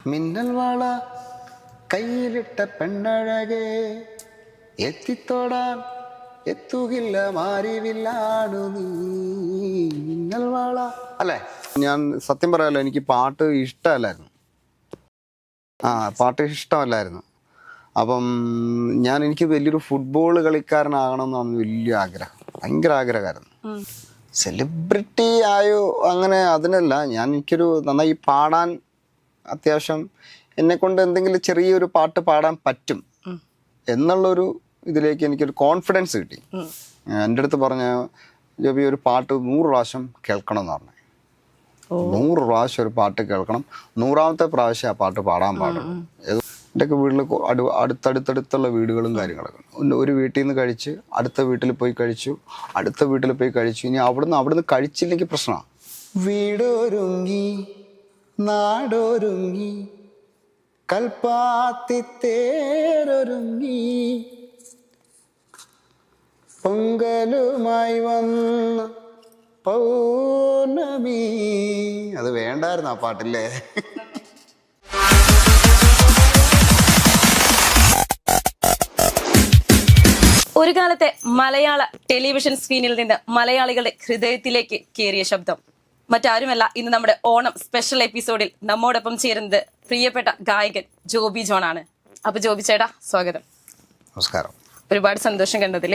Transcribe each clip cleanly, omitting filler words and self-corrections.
മിന്നൽ വള കയ്യിലിട്ട പെണ്ണഴകെ എത്തിത്തോടാൻ എത്തുകില്ല മാറിവില്ലാണു നീ മിന്നൽ വള അല്ലേ. ഞാൻ സത്യം പറയാലോ, എനിക്ക് പാട്ട് ഇഷ്ടമല്ലായിരുന്നു. പാട്ട് ഇഷ്ടമല്ലായിരുന്നു. അപ്പം എനിക്ക് വലിയൊരു ഫുട്ബോൾ കളിക്കാരനാകണം എന്നാണ് വലിയ ആഗ്രഹം, ഭയങ്കര ആഗ്രഹമായിരുന്നു. സെലിബ്രിറ്റി ആയോ അങ്ങനെ അതിനല്ല, എനിക്കൊരു നന്നായി പാടാൻ, അത്യാവശ്യം എന്നെക്കൊണ്ട് എന്തെങ്കിലും ചെറിയൊരു പാട്ട് പാടാൻ പറ്റും എന്നുള്ളൊരു ഇതിലേക്ക് എനിക്കൊരു കോൺഫിഡൻസ് കിട്ടി. എൻ്റെ അടുത്ത് പറഞ്ഞ ജോബി ഒരു പാട്ട് 100 പ്രാവശ്യം കേൾക്കണം എന്ന് പറഞ്ഞു. 100 പ്രാവശ്യം ഒരു പാട്ട് കേൾക്കണം, 100ാമത്തെ പ്രാവശ്യം ആ പാട്ട് പാടാൻ പാടുള്ളൂ. എൻ്റെയൊക്കെ വീട്ടിൽ അടുത്തടുത്തുള്ള വീടുകളും കാര്യങ്ങളൊക്കെ. ഒരു വീട്ടിൽ നിന്ന് കഴിച്ച് അടുത്ത വീട്ടിൽ പോയി കഴിച്ചു, അടുത്ത വീട്ടിൽ പോയി കഴിച്ചു. ഇനി അവിടുന്ന് കഴിച്ചില്ലെങ്കിൽ പ്രശ്നമാണ്. വീടൊരുങ്ങി നാടൊരുങ്ങി കൽപ്പാത്തി തേരൊരുങ്ങി പൊങ്കലുമായി വന്ന പൗർണമി. അത് വേണ്ടായിരുന്നു ആ പാട്ടില്ലേ. ഒരു കാലത്തെ മലയാള ടെലിവിഷൻ സ്ക്രീനിൽ നിന്ന് മലയാളികളുടെ ഹൃദയത്തിലേക്ക് കയറിയ ശബ്ദം മറ്റാരുമല്ല, ഇന്ന് നമ്മുടെ ഓണം സ്പെഷ്യൽ എപ്പിസോഡിൽ നമ്മോടൊപ്പം ചേരുന്നത് പ്രിയപ്പെട്ട ഗായകൻ ജോബി ജോൺ ആണ്. അപ്പൊ ജോബി ചേട്ടാ, സ്വാഗതം. നമസ്കാരം. ഒരുപാട് സന്തോഷം കണ്ടതിൽ.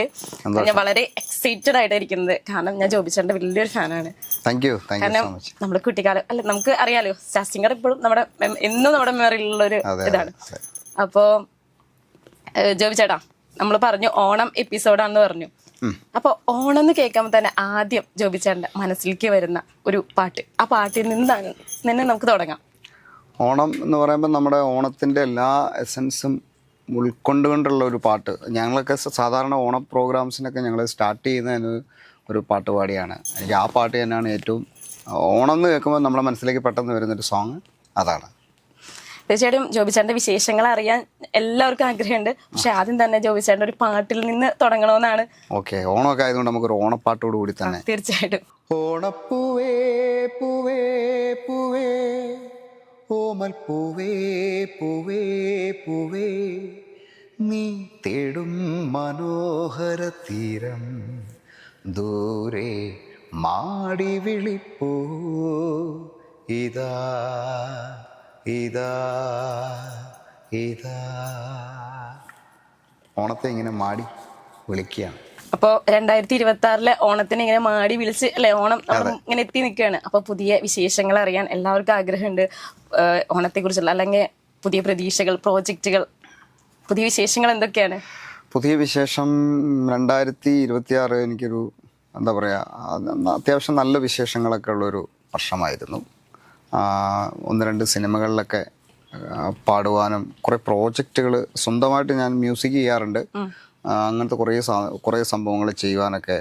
ഞാൻ വളരെ എക്സൈറ്റഡ് ആയിട്ടായിരിക്കുന്നത്, കാരണം ഞാൻ ജോബി ചേട്ടന്റെ വലിയൊരു ഫാനാണ്. കാരണം നമ്മുടെ കുട്ടിക്കാലം അല്ല, നമുക്ക് അറിയാലോ, സ്റ്റാർ സിംഗർ ഇപ്പോഴും എന്നും നമ്മുടെ മെമ്മറിയിലുള്ളൊരു ഇതാണ്. അപ്പോ ജോബി ചേട്ടാ, നമ്മൾ പറഞ്ഞു ഓണം എപ്പിസോഡാണെന്ന് പറഞ്ഞു. അപ്പൊ ഓണം എന്ന് കേൾക്കുമ്പോൾ തന്നെ ആദ്യം ജോബി ചേട്ടന്റെ മനസ്സിലേക്ക് വരുന്ന ഒരു പാട്ട്, ആ പാട്ടിൽ നിന്ന് നമുക്ക് തുടങ്ങാം. ഓണം എന്ന് പറയുമ്പോൾ നമ്മുടെ ഓണത്തിന്റെ എല്ലാ എസൻസും ഉൾക്കൊണ്ടുകൊണ്ടുള്ള ഒരു പാട്ട്. ഞങ്ങളൊക്കെ സാധാരണ ഓണം പ്രോഗ്രാംസിനൊക്കെ ഞങ്ങൾ സ്റ്റാർട്ട് ചെയ്യുന്നതിന് ഒരു പാട്ട് പാടിയാണ്. എനിക്ക് ആ പാട്ട് തന്നെയാണ് ഏറ്റവും, ഓണം എന്ന് കേൾക്കുമ്പോൾ നമ്മുടെ മനസ്സിലേക്ക് പെട്ടെന്ന് വരുന്നൊരു സോങ് അതാണ്. തീർച്ചയായിട്ടും ജോബി ചേട്ടന്റെ വിശേഷങ്ങൾ അറിയാൻ എല്ലാവർക്കും ആഗ്രഹമുണ്ട്. പക്ഷെ ആദ്യം തന്നെ ജോബി ചേട്ടന്റെ ഒരു പാട്ടിൽ നിന്ന് തുടങ്ങണമെന്നാണ്. ഓക്കെ, ഓണമൊക്കെ ആയതുകൊണ്ട് നമുക്കൊരു ഓണപ്പാട്ടോട് കൂടി തന്നെ. തീർച്ചയായിട്ടും. ഓണപ്പൂവേ പൂവേ പൂവേ ഓമൽ പൂവേ പൂവേ പൂവേ നീ തേടും മനോഹര തീരം ദൂരെ മാടി വിളിപ്പൂ ഇതാ ഇതാ ഇതാ. ഓണത്തെ ഇങ്ങനെ മാടി വിളിക്കുകയാണ്. അപ്പോൾ 2026 ഓണത്തിന് ഇങ്ങനെ മാടി വിളിച്ച് അല്ലെ, ഓണം ഇങ്ങനെ എത്തി നിൽക്കുകയാണ്. അപ്പോൾ പുതിയ വിശേഷങ്ങൾ അറിയാൻ എല്ലാവർക്കും ആഗ്രഹമുണ്ട്, ഓണത്തെ കുറിച്ചുള്ള, അല്ലെങ്കിൽ പുതിയ പ്രതീക്ഷകൾ, പ്രോജക്റ്റുകൾ, പുതിയ വിശേഷങ്ങൾ എന്തൊക്കെയാണ്? പുതിയ വിശേഷം 2026 എനിക്കൊരു എന്താ പറയുക, അത്യാവശ്യം നല്ല വിശേഷങ്ങളൊക്കെ ഉള്ളൊരു വർഷമായിരുന്നു. 1-2 സിനിമകളിലൊക്കെ പാടുവാനും കുറേ പ്രോജക്റ്റുകൾ സ്വന്തമായിട്ട് ഞാൻ മ്യൂസിക് ചെയ്യാറുണ്ട്. അങ്ങനത്തെ കുറേ സംഭവങ്ങൾ ചെയ്യുവാനൊക്കെ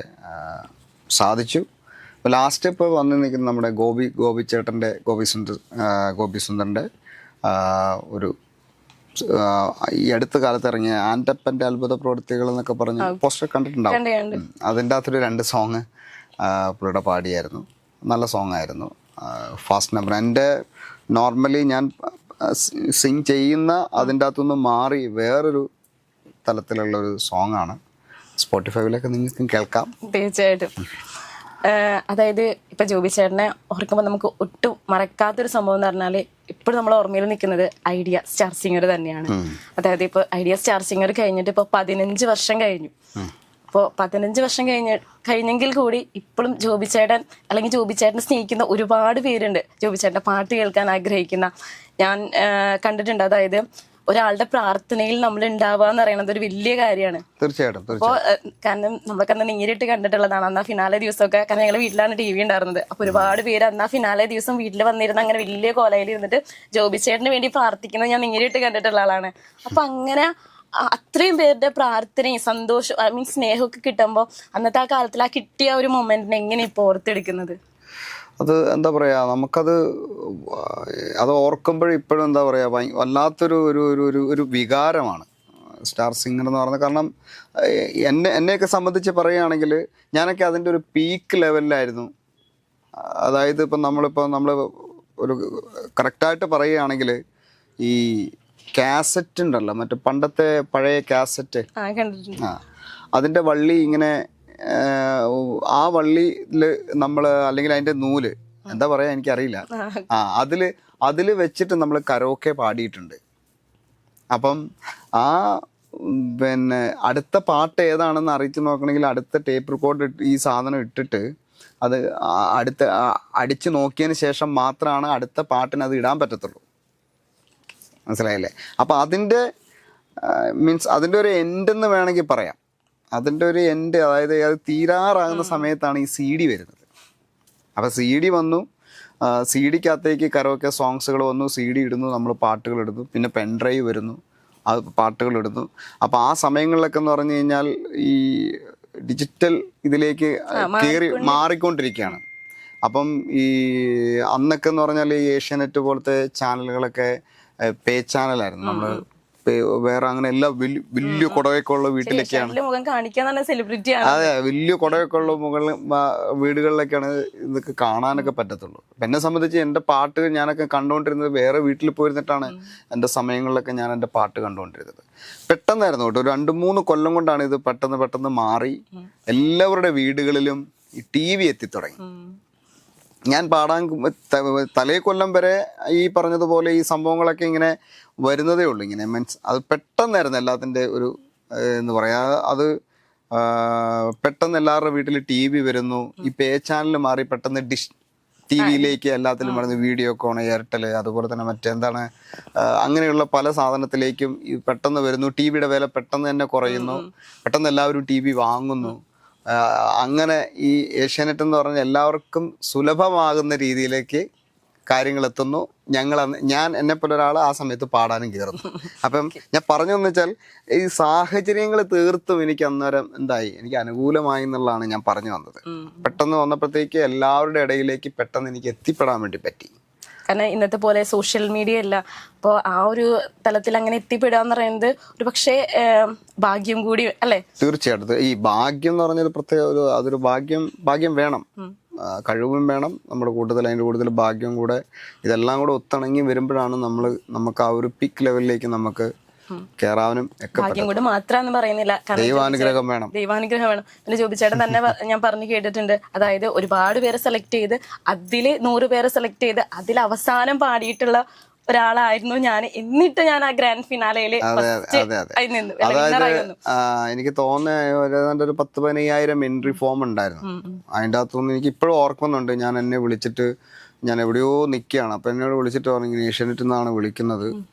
സാധിച്ചു. ഇപ്പോൾ ലാസ്റ്റ് ഇപ്പോൾ വന്ന് നിൽക്കുന്ന നമ്മുടെ ഗോപിച്ചേട്ടൻ്റെ ഗോപിസുന്ദറിൻ്റെ ഒരു ഈ അടുത്ത കാലത്ത് ഇറങ്ങിയ ആൻറ്റപ്പൻ്റെ അത്ഭുത പ്രവൃത്തികൾ എന്നൊക്കെ പറഞ്ഞ് പോസ്റ്റർ കണ്ടിട്ടുണ്ടാവും. അതിൻ്റെ അകത്തൊരു 2 സോങ് പുള്ളിയുടെ പാടിയായിരുന്നു. നല്ല സോങ് ആയിരുന്നു. ഫാസ്റ്റ് നമ്പർ എൻ്റെ നോർമലി ഞാൻ സിങ് ചെയ്യുന്ന അതിൻ്റെ അകത്തുനിന്ന് മാറി വേറൊരു തലത്തിലുള്ളൊരു സോങ്ങാണ്. സ്പോട്ടിഫൈയിലൊക്കെ നിങ്ങൾക്ക് കേൾക്കാം. തീർച്ചയായിട്ടും. അതായത് ഇപ്പം ജോബി ചേട്ടനെ ഓർക്കുമ്പോൾ നമുക്ക് ഒട്ടും മറക്കാത്തൊരു സംഭവം എന്ന് പറഞ്ഞാൽ ഇപ്പോഴും നമ്മൾ ഓർമ്മയിൽ നിൽക്കുന്നത് ഐഡിയ സ്റ്റാർ സിംഗർ തന്നെയാണ്. അതായത് ഇപ്പോൾ ഐഡിയ സ്റ്റാർ സിംഗർ കഴിഞ്ഞിട്ട് ഇപ്പോൾ 15 വർഷം കഴിഞ്ഞു. അപ്പോൾ 15 വർഷം കഴിഞ്ഞെങ്കിൽ കൂടി ഇപ്പോഴും ജോബി ചേട്ടൻ, അല്ലെങ്കിൽ ജോബി ചേട്ടനെ സ്നേഹിക്കുന്ന ഒരുപാട് പേരുണ്ട്. ജോബി ചേട്ടൻ്റെ പാട്ട് കേൾക്കാൻ ആഗ്രഹിക്കുന്ന ഞാൻ കണ്ടിട്ടുണ്ട്. അതായത് ഒരാളുടെ പ്രാർത്ഥനയിൽ നമ്മൾ ഉണ്ടാവുക എന്ന് പറയുന്നത് ഒരു വലിയ കാര്യമാണ്. തീർച്ചയായിട്ടും. അപ്പോൾ കാരണം നമ്മളൊക്കെ അന്ന് നേരിട്ട് കണ്ടിട്ടുള്ളതാണ്. അന്ന് ആ ഫിനാലെ ദിവസമൊക്കെ, കാരണം ഞങ്ങൾ വീട്ടിലാണ് TV ഉണ്ടായിരുന്നത്. അപ്പോൾ ഒരുപാട് പേര് അന്ന് ആ ഫിനാലെ ദിവസം വീട്ടിൽ വന്നിരുന്ന് അങ്ങനെ വലിയ കോലയിൽ ഇരുന്നിട്ട് ജോബി ചേട്ടന് വേണ്ടി പ്രാർത്ഥിക്കുന്നത് ഞാൻ നേരിട്ട് കണ്ടിട്ടുള്ള ആളാണ്. അപ്പം അങ്ങനെ അത്രയും പേരുടെ പ്രാർത്ഥനയും സന്തോഷം, സ്നേഹമൊക്കെ കിട്ടുമ്പോൾ അന്നത്തെ ആ കാലത്തിൽ ആ കിട്ടിയ ഒരു മൊമെന്റിനെ എങ്ങനെ ഇപ്പോൾ ഓർത്തെടുക്കുന്നത്? അത് എന്താ പറയുക, അത് ഓർക്കുമ്പോഴും ഇപ്പോഴും എന്താ പറയുക, വല്ലാത്തൊരു ഒരു വികാരമാണ് സ്റ്റാർ സിംഗർ എന്ന് പറയുന്നത്. കാരണം എന്നെയൊക്കെ സംബന്ധിച്ച് പറയുകയാണെങ്കിൽ ഞാനൊക്കെ അതിൻ്റെ ഒരു പീക്ക് ലെവലിലായിരുന്നു. അതായത് ഇപ്പം നമ്മൾ ഒരു കറക്റ്റായിട്ട് പറയുകയാണെങ്കിൽ ഈ കാസറ്റ് ഉണ്ടല്ലോ, മറ്റേ പണ്ടത്തെ പഴയ കാസറ്റ്, കണ്ടിട്ടുണ്ട്. അതിൻ്റെ വള്ളി ഇങ്ങനെ ആ വള്ളിയിൽ നമ്മൾ, അല്ലെങ്കിൽ അതിൻ്റെ നൂല് എന്താ പറയാ എനിക്കറിയില്ല, അതിൽ വെച്ചിട്ട് നമ്മൾ കരോക്കെ പാടിയിട്ടുണ്ട്. അപ്പം ആ പിന്നെ അടുത്ത പാട്ട് ഏതാണെന്ന് അറിയിച്ച് നോക്കണമെങ്കിൽ അടുത്ത ടേപ്പ് റെക്കോർഡ് ഈ സാധനം ഇട്ടിട്ട് അത് അടിച്ച് നോക്കിയതിന് ശേഷം മാത്രമാണ് അടുത്ത പാട്ടിന് അത് ഇടാൻ പറ്റത്തുള്ളൂ. മനസ്സിലായില്ലേ? അപ്പോൾ അതിൻ്റെ മീൻസ് അതിൻ്റെ ഒരു എൻഡെന്ന് വേണമെങ്കിൽ പറയാം. അതിൻ്റെ ഒരു എൻഡ്, അതായത് അത് തീരാറാകുന്ന സമയത്താണ് ഈ CD വരുന്നത്. അപ്പോൾ CD വന്നു, CDക്കകത്തേക്ക് കരോക്കെ സോങ്സുകൾ വന്നു, CD ഇടുന്നു, നമ്മൾ പാട്ടുകൾ ഇടുന്നു, പിന്നെ പെൻഡ്രൈവ് വരുന്നു, അത് പാട്ടുകൾ ഇടുന്നു. അപ്പോൾ ആ സമയങ്ങളിലൊക്കെ എന്ന് പറഞ്ഞു കഴിഞ്ഞാൽ ഈ ഡിജിറ്റൽ ഇതിലേക്ക് മാറിക്കൊണ്ടിരിക്കുകയാണ്. അപ്പം ഈ അന്നൊക്കെ എന്ന് പറഞ്ഞാൽ ഈ ഏഷ്യാനെറ്റ് പോലത്തെ ചാനലുകളൊക്കെ പേ ചാനലായിരുന്നു. നമ്മൾ വേറെ അങ്ങനെ എല്ലാ വലിയ കുടയൊക്കെ ഉള്ള വീട്ടിലൊക്കെയാണ്, അതെ, വലിയ കുടയൊക്കെ ഉള്ള വീടുകളിലൊക്കെയാണ് ഇതൊക്കെ കാണാനൊക്കെ പറ്റത്തുള്ളൂ. എന്നെ സംബന്ധിച്ച് എൻ്റെ പാട്ട് ഞാനൊക്കെ കണ്ടുകൊണ്ടിരുന്നത് വേറെ വീട്ടിൽ പോയിരുന്നിട്ടാണ് എൻ്റെ സമയങ്ങളിലൊക്കെ ഞാൻ എൻ്റെ പാട്ട് കണ്ടുകൊണ്ടിരുന്നത്. പെട്ടെന്നായിരുന്നു കേട്ടോ, ഒരു 2-3 കൊല്ലം കൊണ്ടാണ് ഇത് പെട്ടെന്ന് മാറി എല്ലാവരുടെ വീടുകളിലും ഈ TV എത്തിത്തുടങ്ങി. ഞാൻ പാടാൻ തലേ കൊല്ലം വരെ ഈ പറഞ്ഞതുപോലെ ഈ സംഭവങ്ങളൊക്കെ ഇങ്ങനെ വരുന്നതേ ഉള്ളൂ. ഇങ്ങനെ മീൻസ് അത് പെട്ടെന്നായിരുന്നു എല്ലാത്തിൻ്റെ ഒരു എന്ന് പറയാ, അത് പെട്ടെന്ന് എല്ലാവരുടെ വീട്ടിൽ TV വരുന്നു. ഈ പേ ചാനൽ മാറി പെട്ടെന്ന് ഡിഷ് TV-യിലേക്ക് എല്ലാത്തിലും വരുന്നു. വീഡിയോകോൺ, എയർടെൽ, അതുപോലെ തന്നെ മറ്റെന്താണ് അങ്ങനെയുള്ള പല സാധനത്തിലേക്കും ഈ പെട്ടെന്ന് വരുന്നു. TV-യുടെ വില പെട്ടെന്ന് തന്നെ കുറയുന്നു, പെട്ടെന്ന് എല്ലാവരും TV വാങ്ങുന്നു. അങ്ങനെ ഈ ഏഷ്യാനെറ്റ് എന്ന് പറഞ്ഞാൽ എല്ലാവർക്കും സുലഭമാകുന്ന രീതിയിലേക്ക് കാര്യങ്ങൾ എത്തുന്നു. ഞാൻ എന്നെപ്പോലെ ഒരാൾ ആ സമയത്ത് പാടാനും കയറുന്നു. അപ്പം ഞാൻ പറഞ്ഞതെന്ന് വെച്ചാൽ ഈ സാഹചര്യങ്ങൾ തീർത്തും എനിക്ക് അന്നേരം എന്തായി, എനിക്ക് അനുകൂലമായി എന്നുള്ളതാണ് ഞാൻ പറഞ്ഞു വന്നത്. പെട്ടെന്ന് വന്നപ്പോഴത്തേക്ക് എല്ലാവരുടെ ഇടയിലേക്ക് പെട്ടെന്ന് എനിക്ക് എത്തിപ്പെടാൻ വേണ്ടി പറ്റി. കാരണം ഇന്നത്തെ പോലെ സോഷ്യൽ മീഡിയ അല്ല. അപ്പോൾ ആ ഒരു തലത്തിൽ അങ്ങനെ എത്തിപ്പെടുക എന്ന് പറയുന്നത് ഒരു പക്ഷേ ഭാഗ്യം കൂടി അല്ലേ? തീർച്ചയായിട്ടും. ഈ ഭാഗ്യം എന്ന് പറഞ്ഞത് പ്രത്യേക അതൊരു ഭാഗ്യം വേണം, കഴിവും വേണം, നമ്മുടെ കൂട്ടത്തിൽ അതിൻ്റെ കൂടുതൽ ഭാഗ്യം കൂടെ, ഇതെല്ലാം കൂടെ ഒത്തിണങ്ങി വരുമ്പോഴാണ് നമുക്ക് ആ ഒരു പീക്ക് ലെവലിലേക്ക് നമുക്ക് കേറാനും ഒക്കെ. ഭാഗ്യം കൊണ്ട് മാത്രമെന്ന് പറയുന്നില്ല, ദൈവാനുഗ്രഹം വേണം. പിന്നെ ജോബിച്ചേട്ടൻ തന്നെ ഞാൻ പറഞ്ഞു കേട്ടിട്ടുണ്ട്, അതായത് ഒരുപാട് പേരെ സെലക്ട് ചെയ്ത് അതിൽ 100 പേരെ സെലക്ട് ചെയ്ത് അതിൽ അവസാനം പാടിയിട്ടുള്ള ഒരാളായിരുന്നു ഞാൻ. എന്നിട്ട് ഞാൻ ആ ഗ്രാൻഡ് ഫിനാലയില് എനിക്ക് തോന്നുന്ന ഒരു 10,000-15,000 എൻട്രി ഫോം ഉണ്ടായിരുന്നു. അതിൻ്റെ അകത്തുനിന്ന് എനിക്ക് ഇപ്പോഴും ഓർക്കുന്നുണ്ട്. എന്നെ വിളിച്ചിട്ട്, ഞാൻ എവിടെയോ നിൽക്കുകയാണ്, അപ്പം എന്നോട് വിളിച്ചിട്ട് പറഞ്ഞു ഏഷ്യാനെറ്റിൽ നിന്നാണ് വിളിക്കുന്നത്,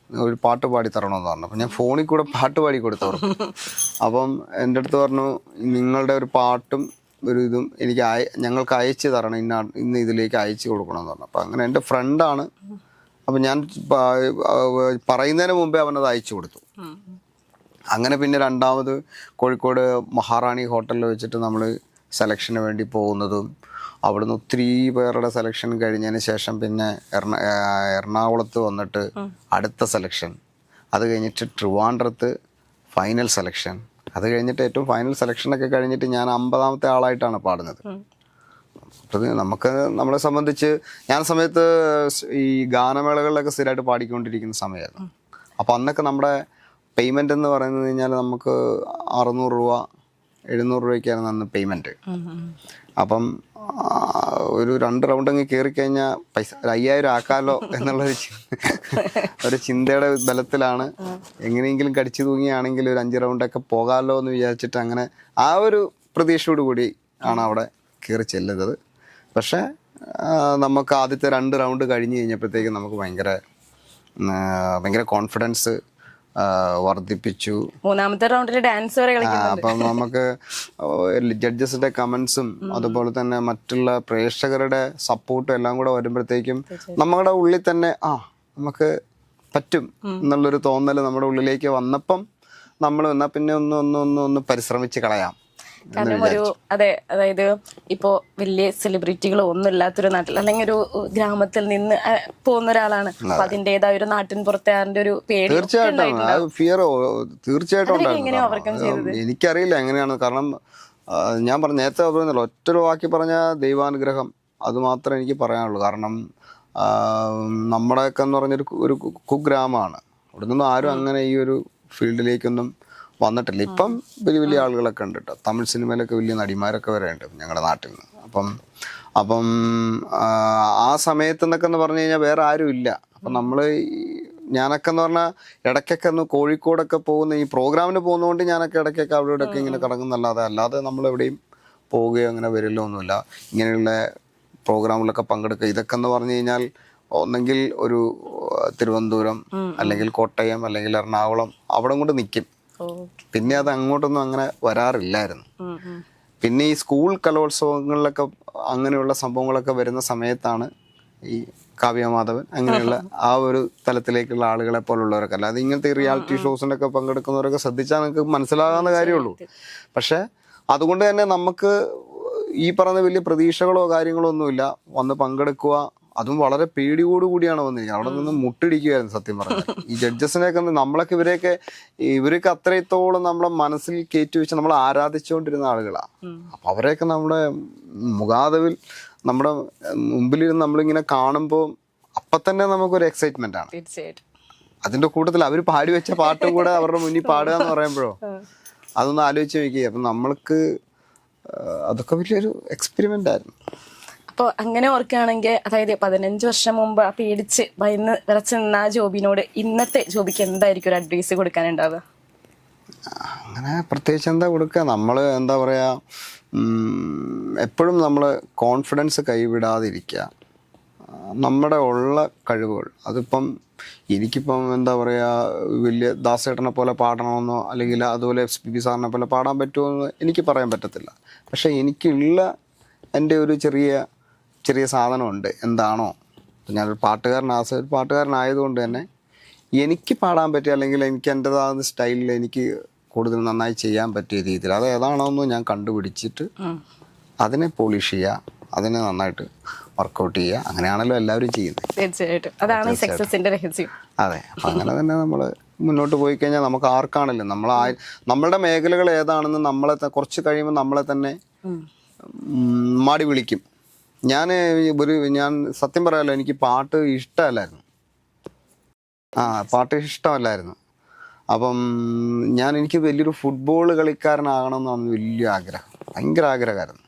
ഒരു പാട്ട് പാടി തരണമെന്ന് പറഞ്ഞു. അപ്പം ഞാൻ ഫോണിൽ കൂടെ പാട്ട് പാടി കൊടുത്തവർക്ക്. അപ്പം എൻ്റെ അടുത്ത് പറഞ്ഞു നിങ്ങളുടെ ഒരു പാട്ടും ഒരു ഇതും ഞങ്ങൾക്ക് അയച്ചു തരണം, ഇന്ന് ഇതിലേക്ക് അയച്ചു കൊടുക്കണമെന്ന് പറഞ്ഞു. അപ്പം അങ്ങനെ എൻ്റെ ഫ്രണ്ടാണ്. അപ്പം ഞാൻ പറയുന്നതിന് മുമ്പേ അവനത് അയച്ചു കൊടുത്തു. അങ്ങനെ പിന്നെ രണ്ടാമത് കോഴിക്കോട് മഹാറാണി ഹോട്ടലിൽ വെച്ചിട്ട് നമ്മൾ സെലക്ഷന് വേണ്ടി പോകുന്നതും, അവിടുന്ന് ഒത്തിരി പേരുടെ സെലക്ഷൻ കഴിഞ്ഞതിന് ശേഷം പിന്നെ എറണാകുളത്ത് വന്നിട്ട് അടുത്ത സെലക്ഷൻ, അത് കഴിഞ്ഞിട്ട് ട്രിവാൻഡ്രത്ത് ഫൈനൽ സെലക്ഷൻ, അത് കഴിഞ്ഞിട്ട് ഏറ്റവും ഫൈനൽ സെലക്ഷനൊക്കെ കഴിഞ്ഞിട്ട് ഞാൻ 50ാമത്തെ ആളായിട്ടാണ് പാടുന്നത്. അത് നമ്മളെ സംബന്ധിച്ച് ഞാൻ സമയത്ത് ഈ ഗാനമേളകളിലൊക്കെ സ്ഥിരമായിട്ട് പാടിക്കൊണ്ടിരിക്കുന്ന സമയമായിരുന്നു. അപ്പോൾ അന്നൊക്കെ നമ്മുടെ പേയ്മെൻ്റ് എന്ന് പറയുന്നത് കഴിഞ്ഞാൽ നമുക്ക് 600 രൂപ 700 രൂപയ്ക്കായിരുന്നു അന്ന് പേയ്മെൻറ്റ്. അപ്പം ഒരു 2 റൗണ്ട് അങ്ങ് കയറിക്കഴിഞ്ഞാൽ പൈസ 5,000 ആക്കാമല്ലോ ഒരു ചിന്തയുടെ ബലത്തിലാണ് എങ്ങനെയെങ്കിലും കടിച്ചു തൂങ്ങിയാണെങ്കിൽ ഒരു 5 റൗണ്ടൊക്കെ പോകാമല്ലോ എന്ന് വിചാരിച്ചിട്ട് അങ്ങനെ ആ ഒരു പ്രതീക്ഷയോട് കൂടി ആണ് അവിടെ കയറി ചെല്ലുന്നത്. പക്ഷേ നമുക്ക് ആദ്യത്തെ 2 റൗണ്ട് കഴിഞ്ഞ് കഴിഞ്ഞപ്പോഴത്തേക്കും നമുക്ക് ഭയങ്കര കോൺഫിഡൻസ് വർദ്ധിപ്പിച്ചു. 3ാമത്തെ റൗണ്ടിൽ ഡാൻസ് വരെ കളിക്കുന്നുണ്ട്. അപ്പം നമുക്ക് ജഡ്ജസിന്റെ കമന്റ്സും അതുപോലെ തന്നെ മറ്റുള്ള പ്രേക്ഷകരുടെ സപ്പോർട്ടും എല്ലാം കൂടെ വരുമ്പോഴത്തേക്കും നമ്മുടെ ഉള്ളിൽ തന്നെ നമുക്ക് പറ്റും എന്നുള്ളൊരു തോന്നൽ നമ്മുടെ ഉള്ളിലേക്ക് വന്നപ്പം നമ്മൾ എന്നാ പിന്നെ ഒന്ന് പരിശ്രമിച്ച് കളയാം. കാരണം അതായത് ഇപ്പോ വലിയ സെലിബ്രിറ്റികളോ ഒന്നും ഇല്ലാത്തൊരു നാട്ടിൽ അല്ലെങ്കിൽ ഒരു ഗ്രാമത്തിൽ നിന്ന് പോകുന്ന ഒരാളാണ്. അപ്പൊ അതിന്റേതായ ഒരു നാട്ടിൻ പുറത്തുകാരന്റെ ഒരു പേടി തീർച്ചയായിട്ടും എനിക്കറിയില്ല എങ്ങനെയാണ്. കാരണം ഞാൻ നേരത്തെ പറഞ്ഞല്ലോ, ഒറ്റൊരു വാക്കി പറഞ്ഞ ദൈവാനുഗ്രഹം, അത് മാത്രമേ എനിക്ക് പറയാനുള്ളൂ. കാരണം നമ്മുടെയൊക്കെ എന്ന് പറഞ്ഞൊരു ഒരു കുഗ്രാമമാണ്. അവിടെ നിന്നും ആരും അങ്ങനെ ഈ ഒരു ഫീൽഡിലേക്കൊന്നും വന്നിട്ടില്ല. ഇപ്പം വലിയ വലിയ ആളുകളൊക്കെ ഉണ്ട് കേട്ടോ. തമിഴ് സിനിമയിലൊക്കെ വലിയ നടിമാരൊക്കെ വരെ ഉണ്ട് ഞങ്ങളുടെ നാട്ടിൽ നിന്ന്. അപ്പം ആ സമയത്ത് എന്നൊക്കെ എന്ന് പറഞ്ഞു കഴിഞ്ഞാൽ വേറെ ആരും ഇല്ല. അപ്പം നമ്മൾ ഞാനൊക്കെ എന്ന് പറഞ്ഞാൽ ഇടയ്ക്കൊക്കെ ഒന്ന് കോഴിക്കോടൊക്കെ പോകുന്ന ഈ പ്രോഗ്രാമിന് പോകുന്നതുകൊണ്ട് ഞാനൊക്കെ ഇടയ്ക്കൊക്കെ അവിടെ ഇവിടെയൊക്കെ ഇങ്ങനെ അല്ലാതെ നമ്മളെവിടെയും പോവുകയോ അങ്ങനെ വരില്ലോ ഒന്നുമില്ല. ഇങ്ങനെയുള്ള പ്രോഗ്രാമിലൊക്കെ പങ്കെടുക്കുക ഇതൊക്കെ എന്ന് പറഞ്ഞു കഴിഞ്ഞാൽ ഒന്നെങ്കിൽ ഒരു തിരുവനന്തപുരം അല്ലെങ്കിൽ കോട്ടയം അല്ലെങ്കിൽ എറണാകുളം അവിടെ കൊണ്ട് നിൽക്കും. പിന്നെ അത് അങ്ങോട്ടൊന്നും അങ്ങനെ വരാറില്ലായിരുന്നു. പിന്നെ ഈ സ്കൂൾ കലോത്സവങ്ങളിലൊക്കെ അങ്ങനെയുള്ള സംഭവങ്ങളൊക്കെ വരുന്ന സമയത്താണ് ഈ കാവ്യമാധവൻ അങ്ങനെയുള്ള ആ ഒരു തലത്തിലേക്കുള്ള ആളുകളെ പോലുള്ളവരൊക്കെ. അല്ലാതെ ഇങ്ങനത്തെ ഈ റിയാലിറ്റി ഷോസിനൊക്കെ പങ്കെടുക്കുന്നവരൊക്കെ ശ്രദ്ധിച്ചാൽ നിങ്ങൾക്ക് മനസ്സിലാകാവുന്ന കാര്യമുള്ളൂ. പക്ഷെ അതുകൊണ്ട് തന്നെ നമുക്ക് ഈ പറഞ്ഞ വലിയ പ്രതീക്ഷകളോ കാര്യങ്ങളോ ഒന്നുമില്ല. വന്ന് പങ്കെടുക്കുക, അതും വളരെ പേടിയോടുകൂടിയാണ് വന്നിരിക്കുന്നത്. അവിടെ നിന്ന് മുട്ടിടിക്കുകയായിരുന്നു സത്യം പറഞ്ഞാൽ. ഈ ജഡ്ജസിനെയൊക്കെ നമ്മളൊക്കെ ഇവരൊക്കെ അത്രത്തോളം നമ്മളെ മനസ്സിൽ കയറ്റി വെച്ച് നമ്മൾ ആരാധിച്ചുകൊണ്ടിരുന്ന ആളുകളാണ്. അപ്പം അവരെയൊക്കെ നമ്മുടെ മുഖാതവിൽ നമ്മുടെ മുമ്പിലിരുന്ന് നമ്മളിങ്ങനെ കാണുമ്പോൾ അപ്പം തന്നെ നമുക്കൊരു എക്സൈറ്റ്മെന്റ് ആണ്. തീർച്ചയായിട്ടും അതിന്റെ കൂട്ടത്തിൽ അവർ പാടി വെച്ച പാട്ടും കൂടെ അവരുടെ മുന്നിൽ പാടുക എന്ന് പറയുമ്പോഴോ അതൊന്ന് ആലോചിച്ച് നോക്കുക. അപ്പം നമ്മൾക്ക് അതൊക്കെ വലിയൊരു എക്സ്പെരിമെന്റ് ആയിരുന്നു. അപ്പോൾ അങ്ങനെ ഓർക്കുകയാണെങ്കിൽ, അതായത് 15 വർഷം മുമ്പ് ആ പേടിച്ച് ഭയന്ന് വിറച്ച് നിന്ന ആ ജോബിനോട് ഇന്നത്തെ ജോബിക്ക് എന്തായിരിക്കും ഒരു അഡ്വൈസ് കൊടുക്കാനുണ്ടാവുക? അങ്ങനെ പ്രത്യേകിച്ച് എന്താ കൊടുക്കുക, നമ്മൾ എന്താ പറയുക, എപ്പോഴും നമ്മൾ കോൺഫിഡൻസ് കൈവിടാതിരിക്കുക. നമ്മുടെ ഉള്ള കഴിവുകൾ അതിപ്പം എനിക്കിപ്പം എന്താ പറയുക വലിയ ദാസേട്ടനെ പോലെ പാടണമെന്നോ അല്ലെങ്കിൽ അതുപോലെ SPB സാറിനെ പോലെ പാടാൻ പറ്റുമോ എന്ന് എനിക്ക് പറയാൻ പറ്റത്തില്ല. പക്ഷേ എനിക്കുള്ള എൻ്റെ ഒരു ചെറിയ സാധനമുണ്ട്. എന്താണോ ഞാനൊരു പാട്ടുകാരനായതുകൊണ്ട് തന്നെ എനിക്ക് പാടാൻ പറ്റിയ അല്ലെങ്കിൽ എനിക്ക് എൻ്റെതാകുന്ന സ്റ്റൈലിൽ എനിക്ക് കൂടുതൽ നന്നായി ചെയ്യാൻ പറ്റിയ രീതിയിൽ അത് ഏതാണോന്ന് ഞാൻ കണ്ടുപിടിച്ചിട്ട് അതിനെ പോളിഷ് ചെയ്യുക, അതിനെ നന്നായിട്ട് വർക്കൗട്ട് ചെയ്യുക. അങ്ങനെയാണല്ലോ എല്ലാവരും ചെയ്യുന്നത്. തീർച്ചയായിട്ടും അതാണ് ഈ സക്സസിന്റെ രഹസ്യം. അതെ, അപ്പം അങ്ങനെ തന്നെ നമ്മൾ മുന്നോട്ട് പോയി കഴിഞ്ഞാൽ നമുക്ക് ആർക്കാണല്ലോ നമ്മളുടെ മേഖലകൾ ഏതാണെന്ന് നമ്മളെ കുറച്ച് കഴിയുമ്പോൾ നമ്മളെ തന്നെ മാടി വിളിക്കും. ഞാൻ സത്യം പറയാമല്ലോ, എനിക്ക് പാട്ട് ഇഷ്ടമല്ലായിരുന്നു. അപ്പം എനിക്ക് വലിയൊരു ഫുട്ബോൾ കളിക്കാരനാകണമെന്നാണ് വലിയ ആഗ്രഹം, ഭയങ്കര ആഗ്രഹമായിരുന്നു.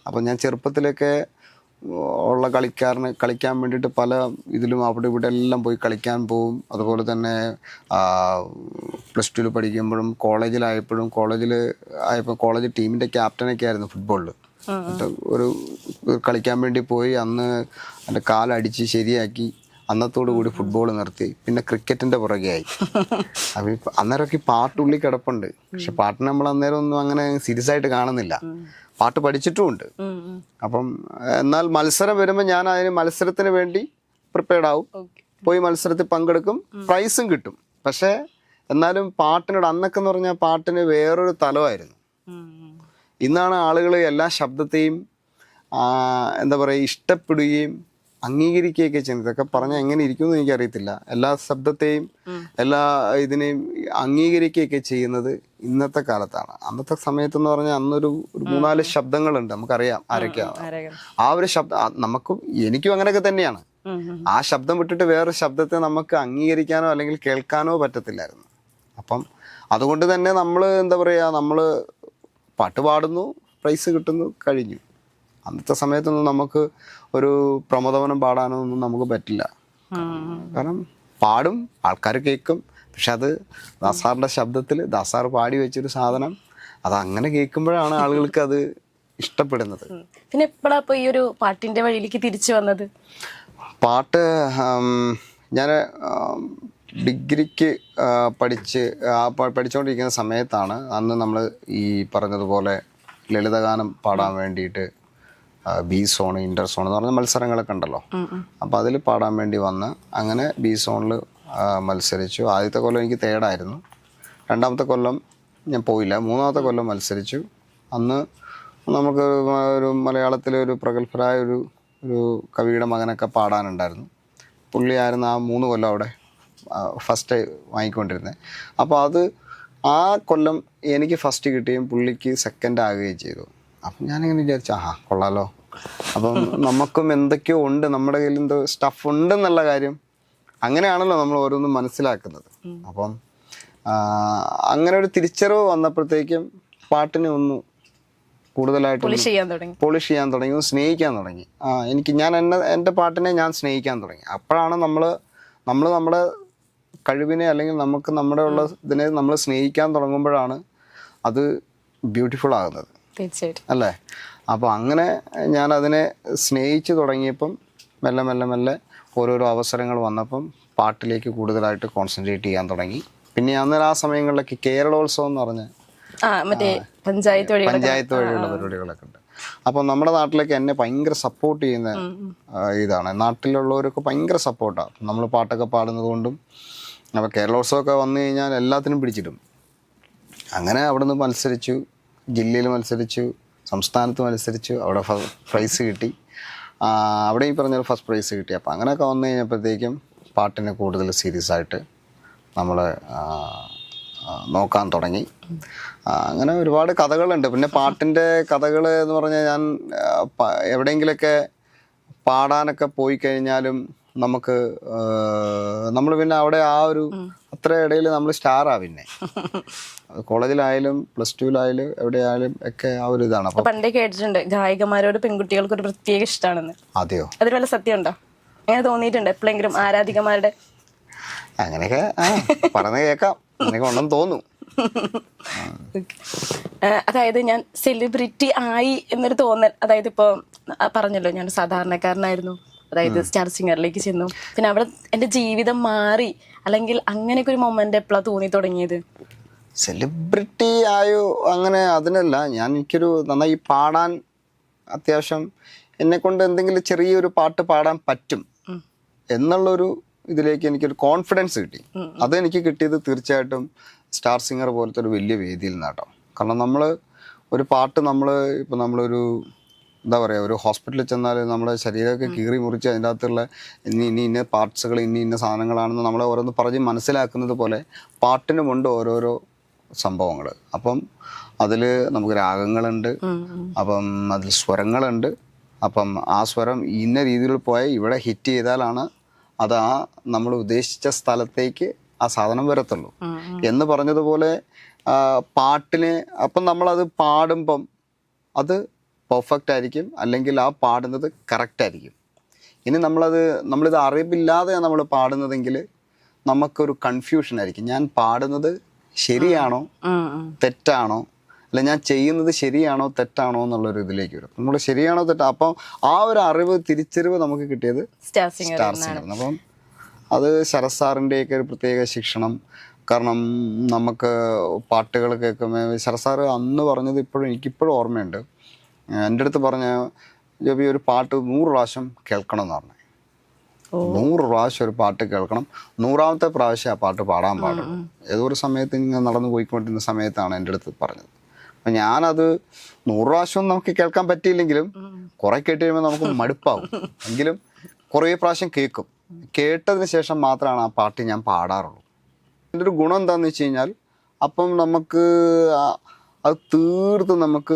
അപ്പം ഞാൻ ചെറുപ്പത്തിലൊക്കെ ഉള്ള കളിക്കാൻ വേണ്ടിയിട്ട് പല ഇതിലും അവിടെ ഇവിടെ എല്ലാം പോയി കളിക്കാൻ പോവും. അതുപോലെ തന്നെ +2 പഠിക്കുമ്പോഴും കോളേജ് ടീമിൻ്റെ ക്യാപ്റ്റനൊക്കെ ആയിരുന്നു ഫുട്ബോളിൽ. ഒരു കളിക്കാൻ വേണ്ടി പോയി. അന്ന് എൻ്റെ കാലടിച്ച് ശരിയാക്കി അന്നത്തോടു കൂടി ഫുട്ബോൾ നിർത്തി. പിന്നെ ക്രിക്കറ്റിൻ്റെ പുറകെയായി. അപ്പം അന്നേരമൊക്കെ ഈ പാട്ടുള്ളിൽ കിടപ്പുണ്ട്. പക്ഷെ പാട്ട് നമ്മൾ അന്നേരം ഒന്നും അങ്ങനെ സീരിയസ് ആയിട്ട് കാണുന്നില്ല. പാട്ട് പഠിച്ചിട്ടുമുണ്ട്. അപ്പം എന്നാൽ മത്സരം വരുമ്പോൾ ഞാൻ അതിന് മത്സരത്തിന് വേണ്ടി പ്രിപ്പയർഡ് ആവും, പോയി മത്സരത്തിൽ പങ്കെടുക്കും, പ്രൈസും കിട്ടും. പക്ഷേ എന്നാലും പാട്ടിനോട് അന്നൊക്കെ എന്ന് പറഞ്ഞാൽ പാട്ടിന് വേറൊരു തലമായിരുന്നു. ഇന്നാണ് ആളുകൾ എല്ലാ ശബ്ദത്തെയും എന്താ പറയുക ഇഷ്ടപ്പെടുകയും അംഗീകരിക്കുകയൊക്കെ ചെയ്യുന്നത്. ഇതൊക്കെ പറഞ്ഞാൽ എങ്ങനെ ഇരിക്കുമെന്ന് എനിക്കറിയത്തില്ല. എല്ലാ ശബ്ദത്തെയും എല്ലാ ഇതിനെയും അംഗീകരിക്കുകയൊക്കെ ചെയ്യുന്നത് ഇന്നത്തെ കാലത്താണ്. അന്നത്തെ സമയത്തെന്ന് പറഞ്ഞാൽ അന്നൊരു 3-4 ശബ്ദങ്ങളുണ്ട്, നമുക്കറിയാം ആരൊക്കെയാണ്. ആ ഒരു ശബ്ദം എനിക്കും അങ്ങനെയൊക്കെ തന്നെയാണ്. ആ ശബ്ദം വിട്ടിട്ട് വേറൊരു ശബ്ദത്തെ നമുക്ക് അംഗീകരിക്കാനോ അല്ലെങ്കിൽ കേൾക്കാനോ പറ്റത്തില്ലായിരുന്നു. അപ്പം അതുകൊണ്ട് തന്നെ നമ്മൾ എന്താ പറയുക, നമ്മൾ പാട്ട് പാടുന്നു, പ്രൈസ് കിട്ടുന്നു, കഴിഞ്ഞു. അന്നത്തെ സമയത്തൊന്നും നമുക്ക് ഒരു പ്രമോദവനം പാടാനൊന്നും നമുക്ക് പറ്റില്ല. കാരണം പാടും, ആൾക്കാർ കേൾക്കും. പക്ഷെ അത് ദാസാറിൻ്റെ ശബ്ദത്തിൽ ദാസാർ പാടി വെച്ചൊരു സാധനം അത് അങ്ങനെ കേൾക്കുമ്പോഴാണ് ആളുകൾക്ക് അത് ഇഷ്ടപ്പെടുന്നത്. പിന്നെ എപ്പോഴാണ് ഇപ്പോൾ ഈ ഒരു പാട്ടിൻ്റെ വഴിയിലേക്ക് തിരിച്ചു വന്നത്? പാട്ട് ഞാൻ ഡിഗ്രിക്ക് പഠിച്ചുകൊണ്ടിരിക്കുന്ന സമയത്താണ് അന്ന് നമ്മൾ ഈ പറഞ്ഞതുപോലെ ലളിതഗാനം പാടാൻ വേണ്ടിയിട്ട് B സോൺ, ഇന്റർ സോൺ എന്ന് പറഞ്ഞ മത്സരങ്ങളൊക്കെ ഉണ്ടല്ലോ. അപ്പം അതിൽ പാടാൻ വേണ്ടി വന്ന് അങ്ങനെ B സോണിൽ മത്സരിച്ചു. ആദ്യത്തെ കൊല്ലം എനിക്ക് തേർഡായിരുന്നു. 2ാമത്തെ കൊല്ലം ഞാൻ പോയില്ല. 3ാമത്തെ കൊല്ലം മത്സരിച്ചു. അന്ന് നമുക്ക് ഒരു മലയാളത്തിലെ ഒരു പ്രഗത്ഭരായ ഒരു കവിയുടെ മകനൊക്കെ പാടാനുണ്ടായിരുന്നു. പുള്ളിയായിരുന്നു ആ 3 കൊല്ലം അവിടെ ഫസ്റ്റ് വാങ്ങിക്കൊണ്ടിരുന്നത്. അപ്പോൾ ആ കൊല്ലം എനിക്ക് ഫസ്റ്റ് കിട്ടുകയും പുള്ളിക്ക് സെക്കൻഡ് ആകുകയും ചെയ്തു. അപ്പം ഞാനിങ്ങനെ വിചാരിച്ചു, കൊള്ളാലോ, അപ്പം നമുക്കും എന്തൊക്കെയോ ഉണ്ട്, നമ്മുടെ കയ്യിൽ എന്തോ സ്റ്റഫ് ഉണ്ടെന്നുള്ള കാര്യം അങ്ങനെയാണല്ലോ നമ്മൾ ഓരോന്നും മനസ്സിലാക്കുന്നത്. അപ്പം അങ്ങനെ ഒരു തിരിച്ചറിവ് വന്നപ്പോഴത്തേക്കും പാട്ടിനെ ഒന്ന് കൂടുതലായിട്ട് പോളിഷ് ചെയ്യാൻ തുടങ്ങി, സ്നേഹിക്കാൻ തുടങ്ങി. ഞാൻ എൻ്റെ പാട്ടിനെ ഞാൻ സ്നേഹിക്കാൻ തുടങ്ങി. അപ്പോഴാണ് നമ്മൾ നമ്മുടെ കഴിവിനെ അല്ലെങ്കിൽ നമുക്ക് നമ്മുടെ ഉള്ള ഇതിനെ നമ്മൾ സ്നേഹിക്കാൻ തുടങ്ങുമ്പോഴാണ് അത് ബ്യൂട്ടിഫുൾ ആകുന്നത്. തീർച്ചയായിട്ടും അല്ലേ? അപ്പോൾ അങ്ങനെ ഞാൻ അതിനെ സ്നേഹിച്ച് തുടങ്ങിയപ്പം മെല്ലെ മെല്ലെ മെല്ലെ ഓരോരോ അവസരങ്ങൾ വന്നപ്പം പാട്ടിലേക്ക് കൂടുതലായിട്ട് കോൺസെൻട്രേറ്റ് ചെയ്യാൻ തുടങ്ങി. പിന്നെ അന്നേരം ആ സമയങ്ങളിലൊക്കെ കേരളോത്സവം എന്ന് പറഞ്ഞ മറ്റേ പഞ്ചായത്ത് വഴിയുള്ള പരിപാടികളൊക്കെ ഉണ്ട്. അപ്പോൾ നമ്മുടെ നാട്ടിലേക്ക് എന്നെ ഭയങ്കര സപ്പോർട്ട് ചെയ്യുന്ന ഇതാണ്. നാട്ടിലുള്ളവരൊക്കെ ഭയങ്കര സപ്പോർട്ടാണ് നമ്മൾ പാട്ടൊക്കെ പാടുന്നത് കൊണ്ടും. അപ്പോൾ കേരളോത്സവമൊക്കെ വന്നു കഴിഞ്ഞാൽ എല്ലാത്തിനും പിടിച്ചിടും. അങ്ങനെ അവിടെ നിന്ന് മത്സരിച്ചു, ജില്ലയിൽ മത്സരിച്ചു, സംസ്ഥാനത്ത് മത്സരിച്ചു, അവിടെ പ്രൈസ് കിട്ടി. അവിടെ ഈ പറഞ്ഞ ഫസ്റ്റ് പ്രൈസ് കിട്ടി. അപ്പോൾ അങ്ങനെയൊക്കെ വന്നു കഴിഞ്ഞപ്പോഴത്തേക്കും പാട്ടിനെ കൂടുതൽ സീരിയസ് ആയിട്ട് നമ്മൾ നോക്കാൻ തുടങ്ങി. അങ്ങനെ ഒരുപാട് കഥകളുണ്ട്. പിന്നെ പാട്ടിൻ്റെ കഥകൾ എന്ന് പറഞ്ഞാൽ ഞാൻ എവിടെയെങ്കിലുമൊക്കെ പാടാനൊക്കെ പോയി കഴിഞ്ഞാലും നമുക്ക് നമ്മൾ പിന്നെ അവിടെ ആ ഒരു അത്ര ഇടയിൽ നമ്മൾ സ്റ്റാറാ. പിന്നെ കോളേജിലായാലും പ്ലസ് ടുവിലായാലും എവിടെയായാലും ഒക്കെ ആ ഒരു ഇതാണ്. അപ്പൊ പണ്ടേ കേട്ടിട്ടുണ്ട് ഗായികമാരോട് പെൺകുട്ടികൾക്ക് ഒരു പ്രത്യേക ഇഷ്ടമാണെന്ന്. അതെയോ? അതിൽ വല്ല സത്യം ഉണ്ടോ? അങ്ങനെ തോന്നിയിട്ടുണ്ട് എപ്പോഴെങ്കിലും ആരാധികമാരുടെ? അങ്ങനെയൊക്കെ പറഞ്ഞ് കേൾക്കാം, അങ്ങനെയൊക്കെ ഉണ്ടെന്ന് തോന്നുന്നു. അതായത് ഞാൻ സെലിബ്രിറ്റി ആയി എന്നൊരു തോന്നൽ, അതായത് ഇപ്പോൾ പറഞ്ഞല്ലോ ഞാൻ സാധാരണക്കാരനായിരുന്നു, അതായത് സ്റ്റാർ സിംഗറിലേക്ക് ചെന്നു, പിന്നെ അവിടെ എൻ്റെ ജീവിതം മാറി, അല്ലെങ്കിൽ അങ്ങനെയൊക്കെ ഒരു മൊമെന്റ് എപ്പോഴാണ് തോന്നി തുടങ്ങിയത്? സെലിബ്രിറ്റി ആയോ അങ്ങനെ അതിനല്ല. എനിക്കൊരു നന്നായി പാടാൻ, അത്യാവശ്യം എന്നെക്കൊണ്ട് എന്തെങ്കിലും ചെറിയൊരു പാട്ട് പാടാൻ പറ്റും എന്നുള്ളൊരു ഇതിലേക്ക് എനിക്കൊരു കോൺഫിഡൻസ് കിട്ടി. അതെനിക്ക് കിട്ടിയത് തീർച്ചയായിട്ടും സ്റ്റാർ സിംഗർ പോലത്തെ ഒരു വലിയ വേദിയിൽ നിന്നാട്ടോ. കാരണം നമ്മൾ ഒരു പാട്ട് ഇപ്പം നമ്മളൊരു എന്താ പറയുക, ഒരു ഹോസ്പിറ്റലിൽ ചെന്നാൽ നമ്മുടെ ശരീരമൊക്കെ കീറി മുറിച്ച് അതിൻ്റെ അകത്തുള്ള ഇന്ന പാർട്സുകൾ ഇന്ന സാധനങ്ങളാണെന്ന് നമ്മളെ ഓരോന്ന് പറഞ്ഞ് മനസ്സിലാക്കുന്നത് പോലെ പാട്ടിനുമുണ്ട് ഓരോരോ സംഭവങ്ങൾ. അപ്പം അതിൽ നമുക്ക് രാഗങ്ങളുണ്ട്, അപ്പം അതിൽ സ്വരങ്ങളുണ്ട്. അപ്പം ആ സ്വരം ഇന്ന രീതിയിൽ പോയാൽ ഇവിടെ ഹിറ്റ് ചെയ്താലാണ് അത് നമ്മൾ ഉദ്ദേശിച്ച സ്ഥലത്തേക്ക് ആ സാധനം വരത്തുള്ളൂ എന്ന് പറഞ്ഞതുപോലെ പാട്ടിന് അപ്പം നമ്മളത് പാടുമ്പം അത് പെർഫെക്റ്റ് ആയിരിക്കും, അല്ലെങ്കിൽ ആ പാടുന്നത് കറക്റ്റ് ആയിരിക്കും. ഇനി നമ്മളിത് അറിവില്ലാതെ നമ്മൾ പാടുന്നതെങ്കിൽ നമുക്കൊരു കൺഫ്യൂഷൻ ആയിരിക്കും. ഞാൻ പാടുന്നത് ശരിയാണോ തെറ്റാണോ, അല്ല ഞാൻ ചെയ്യുന്നത് ശരിയാണോ തെറ്റാണോ എന്നുള്ളൊരു ഇതിലേക്ക് വരും. നമ്മൾ ശരിയാണോ തെറ്റാ, അപ്പം ആ ഒരു തിരിച്ചറിവ് നമുക്ക് കിട്ടിയത് സ്റ്റാർ സിംഗർ. അപ്പം അത് ശരത് സാറിൻ്റെയൊക്കെ ഒരു പ്രത്യേക ശിക്ഷണം. കാരണം നമുക്ക് പാട്ടുകൾ കേൾക്കുമ്പോൾ ശരത് സാറ് അന്ന് പറഞ്ഞത് എനിക്കിപ്പോഴും ഓർമ്മയുണ്ട്. എൻ്റെ അടുത്ത് പറഞ്ഞ ജോബി ഒരു പാട്ട് 100 പ്രാവശ്യം കേൾക്കണം എന്ന് പറഞ്ഞു. 100 പ്രാവശ്യം ഒരു പാട്ട് കേൾക്കണം, 100ാമത്തെ പ്രാവശ്യം ആ പാട്ട് പാടാൻ പാടുള്ളൂ. ഏതോ ഒരു സമയത്ത് ഇങ്ങനെ നടന്നു പോയിക്കൊണ്ടിരുന്ന സമയത്താണ് എൻ്റെ അടുത്ത് പറഞ്ഞത്. അപ്പം ഞാനത് 100 പ്രാവശ്യം നമുക്ക് കേൾക്കാൻ പറ്റിയില്ലെങ്കിലും കുറെ കേട്ട് കഴിയുമ്പോൾ നമുക്ക് മടുപ്പാവും. എങ്കിലും കുറേ പ്രാവശ്യം കേൾക്കും. കേട്ടതിന് ശേഷം മാത്രമാണ് ആ പാട്ട് ഞാൻ പാടാറുള്ളൂ. എൻ്റെ ഒരു ഗുണം എന്താണെന്ന് വെച്ച് കഴിഞ്ഞാൽ അപ്പം നമുക്ക് അത് തീർത്തും നമുക്ക്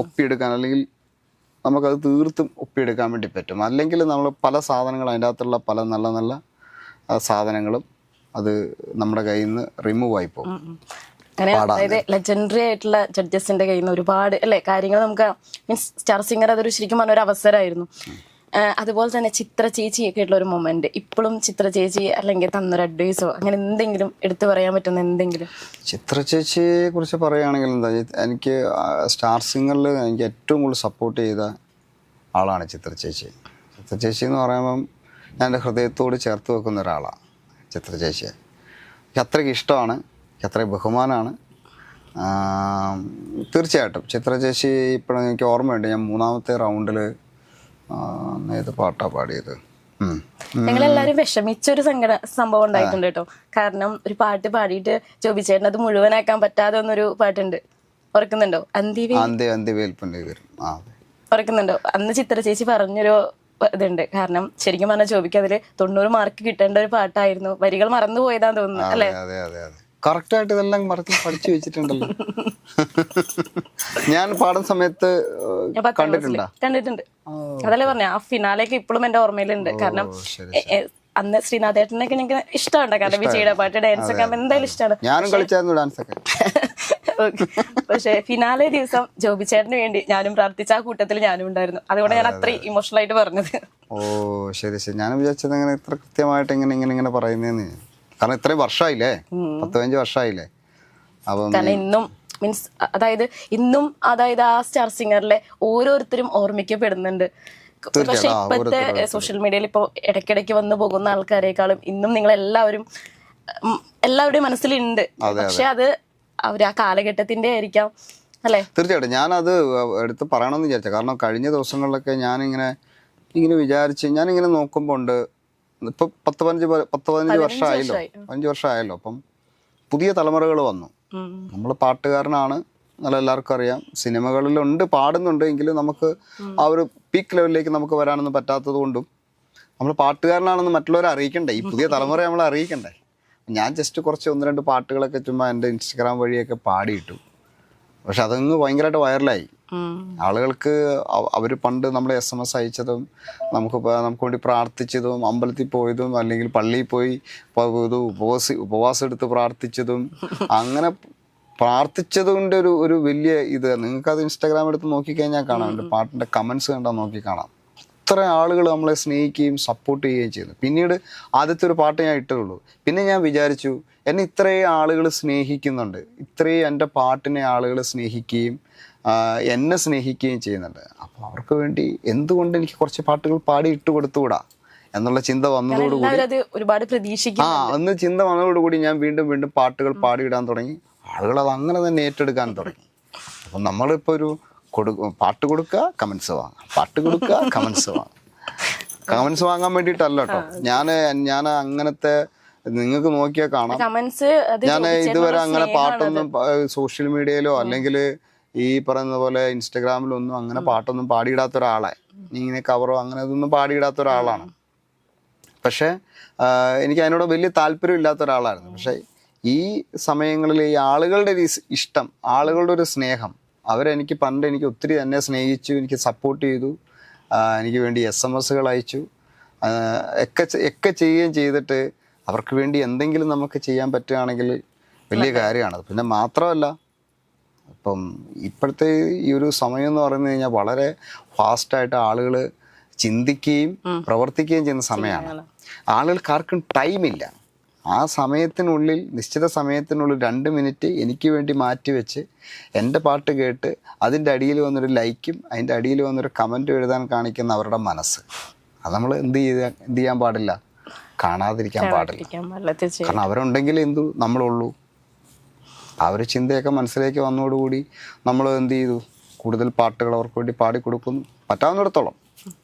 ഒപ്പിയെടുക്കാൻ, അല്ലെങ്കിൽ നമുക്കത് തീർത്തും ഒപ്പിയെടുക്കാൻ വേണ്ടി പറ്റും. അല്ലെങ്കിൽ നമ്മൾ പല സാധനങ്ങൾ അതിൻ്റെ അകത്തുള്ള പല നല്ല നല്ല സാധനങ്ങളും അത് നമ്മുടെ കയ്യിൽ നിന്ന് റിമൂവ് ആയി പോകും. അങ്ങനെ അതായത് ലെജൻഡറി ആയിട്ടുള്ള ജഡ്ജസിന്റെ കയ്യിൽ നിന്ന് ഒരുപാട് കാര്യങ്ങൾ നമുക്ക് മീൻസ് സ്റ്റാർ സിംഗർ അതൊരു ശരിക്കും പറഞ്ഞ ഒരു അവസരമായിരുന്നു. അതുപോലെ തന്നെ ചിത്ര ചേച്ചി ഒക്കെ ആയിട്ടുള്ള ഒരു മൊമെന്റ് ഇപ്പോഴും ചിത്ര ചേച്ചി അല്ലെങ്കിൽ തന്നൊരു അഡ്വൈസോ അങ്ങനെ എന്തെങ്കിലും എടുത്തു പറയാൻ പറ്റുന്ന എന്തെങ്കിലും? ചിത്ര ചേച്ചിയെ കുറിച്ച് പറയുകയാണെങ്കിൽ എന്താ, എനിക്ക് സ്റ്റാർ സിംഗറിൽ എനിക്ക് ഏറ്റവും കൂടുതൽ സപ്പോർട്ട് ചെയ്ത ആളാണ് ചിത്ര ചേച്ചി. ചിത്ര ചേച്ചി എന്ന് പറയുമ്പം ഞാൻ എൻ്റെ ഹൃദയത്തോട് ചേർത്ത് വെക്കുന്ന ഒരാളാണ് ചിത്ര ചേച്ചിയെ. എനിക്ക് അത്രയ്ക്ക് ഇഷ്ടമാണ്, എനിക്ക് അത്രയും ബഹുമാനമാണ്. തീർച്ചയായിട്ടും ചിത്ര ചേച്ചി ഇപ്പോഴും എനിക്ക് ഓർമ്മയുണ്ട്. ഞാൻ 3ാമത്തെ റൗണ്ടിൽ ഏത് പാട്ടാ പാടിയത്, ഞങ്ങളെല്ലാരും വിഷമിച്ചൊരു സംഭവം ഉണ്ടായിട്ടുണ്ട് കേട്ടോ. കാരണം ഒരു പാട്ട് പാടിയിട്ട് ജോബിച്ചേട്ടൻ അത് മുഴുവനാക്കാൻ പറ്റാതെ വന്നൊരു പാട്ടുണ്ട്, ഓർക്കുന്നുണ്ടോ? ഓർക്കുന്നുണ്ടോ? അന്ന് ചിത്ര ചേച്ചി പറഞ്ഞൊരു ഇതുണ്ട്. കാരണം ശരിക്കും പറഞ്ഞാൽ ജോബിക്ക് അതിൽ 90 മാർക്ക് കിട്ടേണ്ട ഒരു പാട്ടായിരുന്നു. വരികൾ മറന്നുപോയതാന്ന് തോന്നുന്നു അല്ലേ? കറക്റ്റായിട്ട് ഇതെല്ലാം പഠിച്ചു വെച്ചിട്ടുണ്ടല്ലോ. ഞാൻ പാടുന്ന സമയത്ത് ഞാൻ 10ാം കണ്ടിട്ടുണ്ടോ? കണ്ടിട്ടുണ്ട്. അതല്ലേ പറഞ്ഞ ആ ഫിനാലേക്ക് ഇപ്പോഴും എന്റെ ഓർമ്മയിലുണ്ട്. കാരണം അന്ന് ശ്രീനാഥേട്ടനൊക്കെ എനിക്ക് ഇഷ്ടമുണ്ട്. കാരണം വിജയുടെ പാട്ട് ഡാൻസ് ഒക്കെ എന്തായാലും ഇഷ്ടമാണ്. ഞാനും കളിച്ചായിരുന്നു ഡാൻസ് ഒക്കെ. പക്ഷെ ഫിനാലെ ദിവസം ജോബി ചേട്ടന് വേണ്ടി ഞാനും പ്രാർത്ഥിച്ച ആ കൂട്ടത്തിൽ ഞാനും ഉണ്ടായിരുന്നു. അതുകൊണ്ട് ഞാൻ അത്രയും ഇമോഷണൽ ആയിട്ട് പറഞ്ഞത്. ഓ ശരി ശരി. ഞാൻ വിചാരിച്ചത് ഇങ്ങനെ ഇത്ര കൃത്യമായിട്ട് ഇങ്ങനെ പറയുന്നതെന്ന്. കാരണം ഇത്രയും വർഷമായില്ലേ, 10-15 വർഷമായില്ലേ. അപ്പം കാരണം ഇന്നും മീൻസ് അതായത് ആ സ്റ്റാർ സിംഗറിലെ ഓരോരുത്തരും ഓർമ്മിക്കപ്പെടുന്നുണ്ട്. പക്ഷെ ഇപ്പോഴത്തെ സോഷ്യൽ മീഡിയയിൽ ഇപ്പോൾ ഇടയ്ക്കിടയ്ക്ക് വന്നു പോകുന്ന ആൾക്കാരെക്കാളും ഇന്നും നിങ്ങളെല്ലാവരും എല്ലാവരുടെയും മനസ്സിലുണ്ട്. പക്ഷെ അത് ആ കാലഘട്ടത്തിന്റെ ആയിരിക്കാം അല്ലേ? തീർച്ചയായിട്ടും ഞാനത് എടുത്ത് പറയണമെന്ന് വിചാരിച്ച. കാരണം കഴിഞ്ഞ ദിവസങ്ങളിലൊക്കെ ഞാനിങ്ങനെ വിചാരിച്ച് ഞാനിങ്ങനെ നോക്കുമ്പോൾ ഉണ്ട്, ഇപ്പൊ 10-15 വർഷമായല്ലോ, 5 വർഷമായല്ലോ. അപ്പം പുതിയ തലമുറകൾ വന്നു. നമ്മൾ പാട്ടുകാരനാണ് നല്ല എല്ലാവർക്കും അറിയാം, സിനിമകളിലുണ്ട്, പാടുന്നുണ്ട്. എങ്കിലും നമുക്ക് ആ ഒരു പീക്ക് ലെവലിലേക്ക് നമുക്ക് വരാനൊന്നും പറ്റാത്തത് കൊണ്ടും നമ്മൾ പാട്ടുകാരനാണെന്ന് മറ്റുള്ളവരെ അറിയിക്കണ്ടേ, ഈ പുതിയ തലമുറയെ നമ്മളെ അറിയിക്കണ്ടേ. ഞാൻ ജസ്റ്റ് കുറച്ച് 1-2 പാട്ടുകളൊക്കെ ചുമ്മാ എൻ്റെ ഇൻസ്റ്റഗ്രാം വഴിയൊക്കെ പാടിയിട്ടു. പക്ഷെ അതങ്ങ് ഭയങ്കരമായിട്ട് വൈറലായി. ആളുകൾക്ക് അവർ പണ്ട് നമ്മളെ SMS അയച്ചതും നമുക്ക് വേണ്ടി പ്രാർത്ഥിച്ചതും അമ്പലത്തിൽ പോയതും അല്ലെങ്കിൽ പള്ളിയിൽ പോയി ഉപവാസം എടുത്ത് പ്രാർത്ഥിച്ചതും അങ്ങനെ പ്രാർത്ഥിച്ചതുകൊണ്ട് ഒരു വലിയ ഇത് നിങ്ങൾക്കത് ഇൻസ്റ്റാഗ്രാം എടുത്ത് നോക്കിക്കഴിഞ്ഞാൽ കാണാം. പാട്ടിൻ്റെ കമൻസ് കണ്ടാൽ നോക്കി കാണാം. ഇത്ര ആളുകൾ നമ്മളെ സ്നേഹിക്കുകയും സപ്പോർട്ട് ചെയ്യുകയും ചെയ്തു. പിന്നീട് ആദ്യത്തെ ഒരു പാട്ട് ഞാൻ ഇട്ടുള്ളൂ. പിന്നെ ഞാൻ വിചാരിച്ചു എന്നെ ഇത്രയും ആളുകൾ സ്നേഹിക്കുന്നുണ്ട്, ഇത്രയും എൻ്റെ പാട്ടിനെ ആളുകൾ സ്നേഹിക്കുകയും എന്നെ സ്നേഹിക്കുകയും ചെയ്യുന്നുണ്ട്. അപ്പോൾ അവർക്ക് വേണ്ടി എന്തുകൊണ്ട് എനിക്ക് കുറച്ച് പാട്ടുകൾ പാടി ഇട്ട് കൊടുത്തുകൂടാ എന്നുള്ള ചിന്ത വന്നതോടുകൂടി ഒരുപാട് പ്രതീക്ഷിക്കും. അന്ന് ചിന്ത വന്നതോടുകൂടി ഞാൻ വീണ്ടും പാട്ടുകൾ പാടിയിടാൻ തുടങ്ങി. ആളുകൾ അത് അങ്ങനെ തന്നെ ഏറ്റെടുക്കാൻ തുടങ്ങി. അപ്പം നമ്മളിപ്പോൾ ഒരു പാട്ട് കൊടുക്കുക, കമൻസ് വാങ്ങാം, പാട്ട് കൊടുക്കുക, കമൻസ് വാങ്ങാം. കമൻസ് വാങ്ങാൻ വേണ്ടിയിട്ടല്ല കേട്ടോ. ഞാൻ അങ്ങനത്തെ നിങ്ങൾക്ക് നോക്കിയാൽ കാണാം, ഞാൻ ഇതുവരെ അങ്ങനെ പാട്ടൊന്നും സോഷ്യൽ മീഡിയയിലോ അല്ലെങ്കിൽ ഈ പറയുന്ന പോലെ ഇൻസ്റ്റഗ്രാമിലൊന്നും അങ്ങനെ പാട്ടൊന്നും പാടിയിടാത്ത ഒരാളെ, ഇങ്ങനെ കവറോ അങ്ങനെ ഇതൊന്നും പാടിയിടാത്ത ഒരാളാണ്. പക്ഷെ എനിക്ക് അതിനോട് വലിയ താല്പര്യം ഇല്ലാത്ത ഒരാളായിരുന്നു. പക്ഷെ ഈ സമയങ്ങളിൽ ഈ ആളുകളുടെ ഒരു ഇഷ്ടം, ആളുകളുടെ ഒരു സ്നേഹം, അവരെനിക്ക് എനിക്ക് ഒത്തിരി എന്നെ സ്നേഹിച്ചു, എനിക്ക് സപ്പോർട്ട് ചെയ്തു, എനിക്ക് വേണ്ടി SMS അയച്ചു, ഒക്കെ ചെയ്യുകയും ചെയ്തിട്ട് അവർക്ക് വേണ്ടി എന്തെങ്കിലും നമുക്ക് ചെയ്യാൻ പറ്റുകയാണെങ്കിൽ വലിയ കാര്യമാണ്. പിന്നെ മാത്രമല്ല ഇപ്പം ഇപ്പോഴത്തെ ഈ ഒരു സമയം എന്ന് പറഞ്ഞു കഴിഞ്ഞാൽ വളരെ ഫാസ്റ്റായിട്ട് ആളുകൾ ചിന്തിക്കുകയും പ്രവർത്തിക്കുകയും ചെയ്യുന്ന സമയമാണ്. ആളുകൾക്ക് ആർക്കും ടൈമില്ല. ആ സമയത്തിനുള്ളിൽ, നിശ്ചിത സമയത്തിനുള്ളിൽ 2 മിനിറ്റ് എനിക്ക് വേണ്ടി മാറ്റിവെച്ച് എൻ്റെ പാട്ട് കേട്ട് അതിൻ്റെ അടിയിൽ വന്നൊരു ലൈക്കും അതിൻ്റെ അടിയിൽ വന്നൊരു കമൻറ്റും എഴുതാൻ കാണിക്കുന്ന അവരുടെ മനസ്സ്, അത് നമ്മൾ എന്ത് ചെയ്യാൻ പാടില്ല, കാണാതിരിക്കാൻ പാടില്ല. കാരണം അവരുണ്ടെങ്കിൽ നമ്മളുള്ളൂ. ആ ഒരു ചിന്തയൊക്കെ മനസ്സിലേക്ക് വന്നതോടുകൂടി നമ്മൾ എന്ത് ചെയ്തു, കൂടുതൽ പാട്ടുകൾ അവർക്ക് വേണ്ടി പാടിക്കൊടുക്കുന്നു, പറ്റാവുന്നിടത്തോളം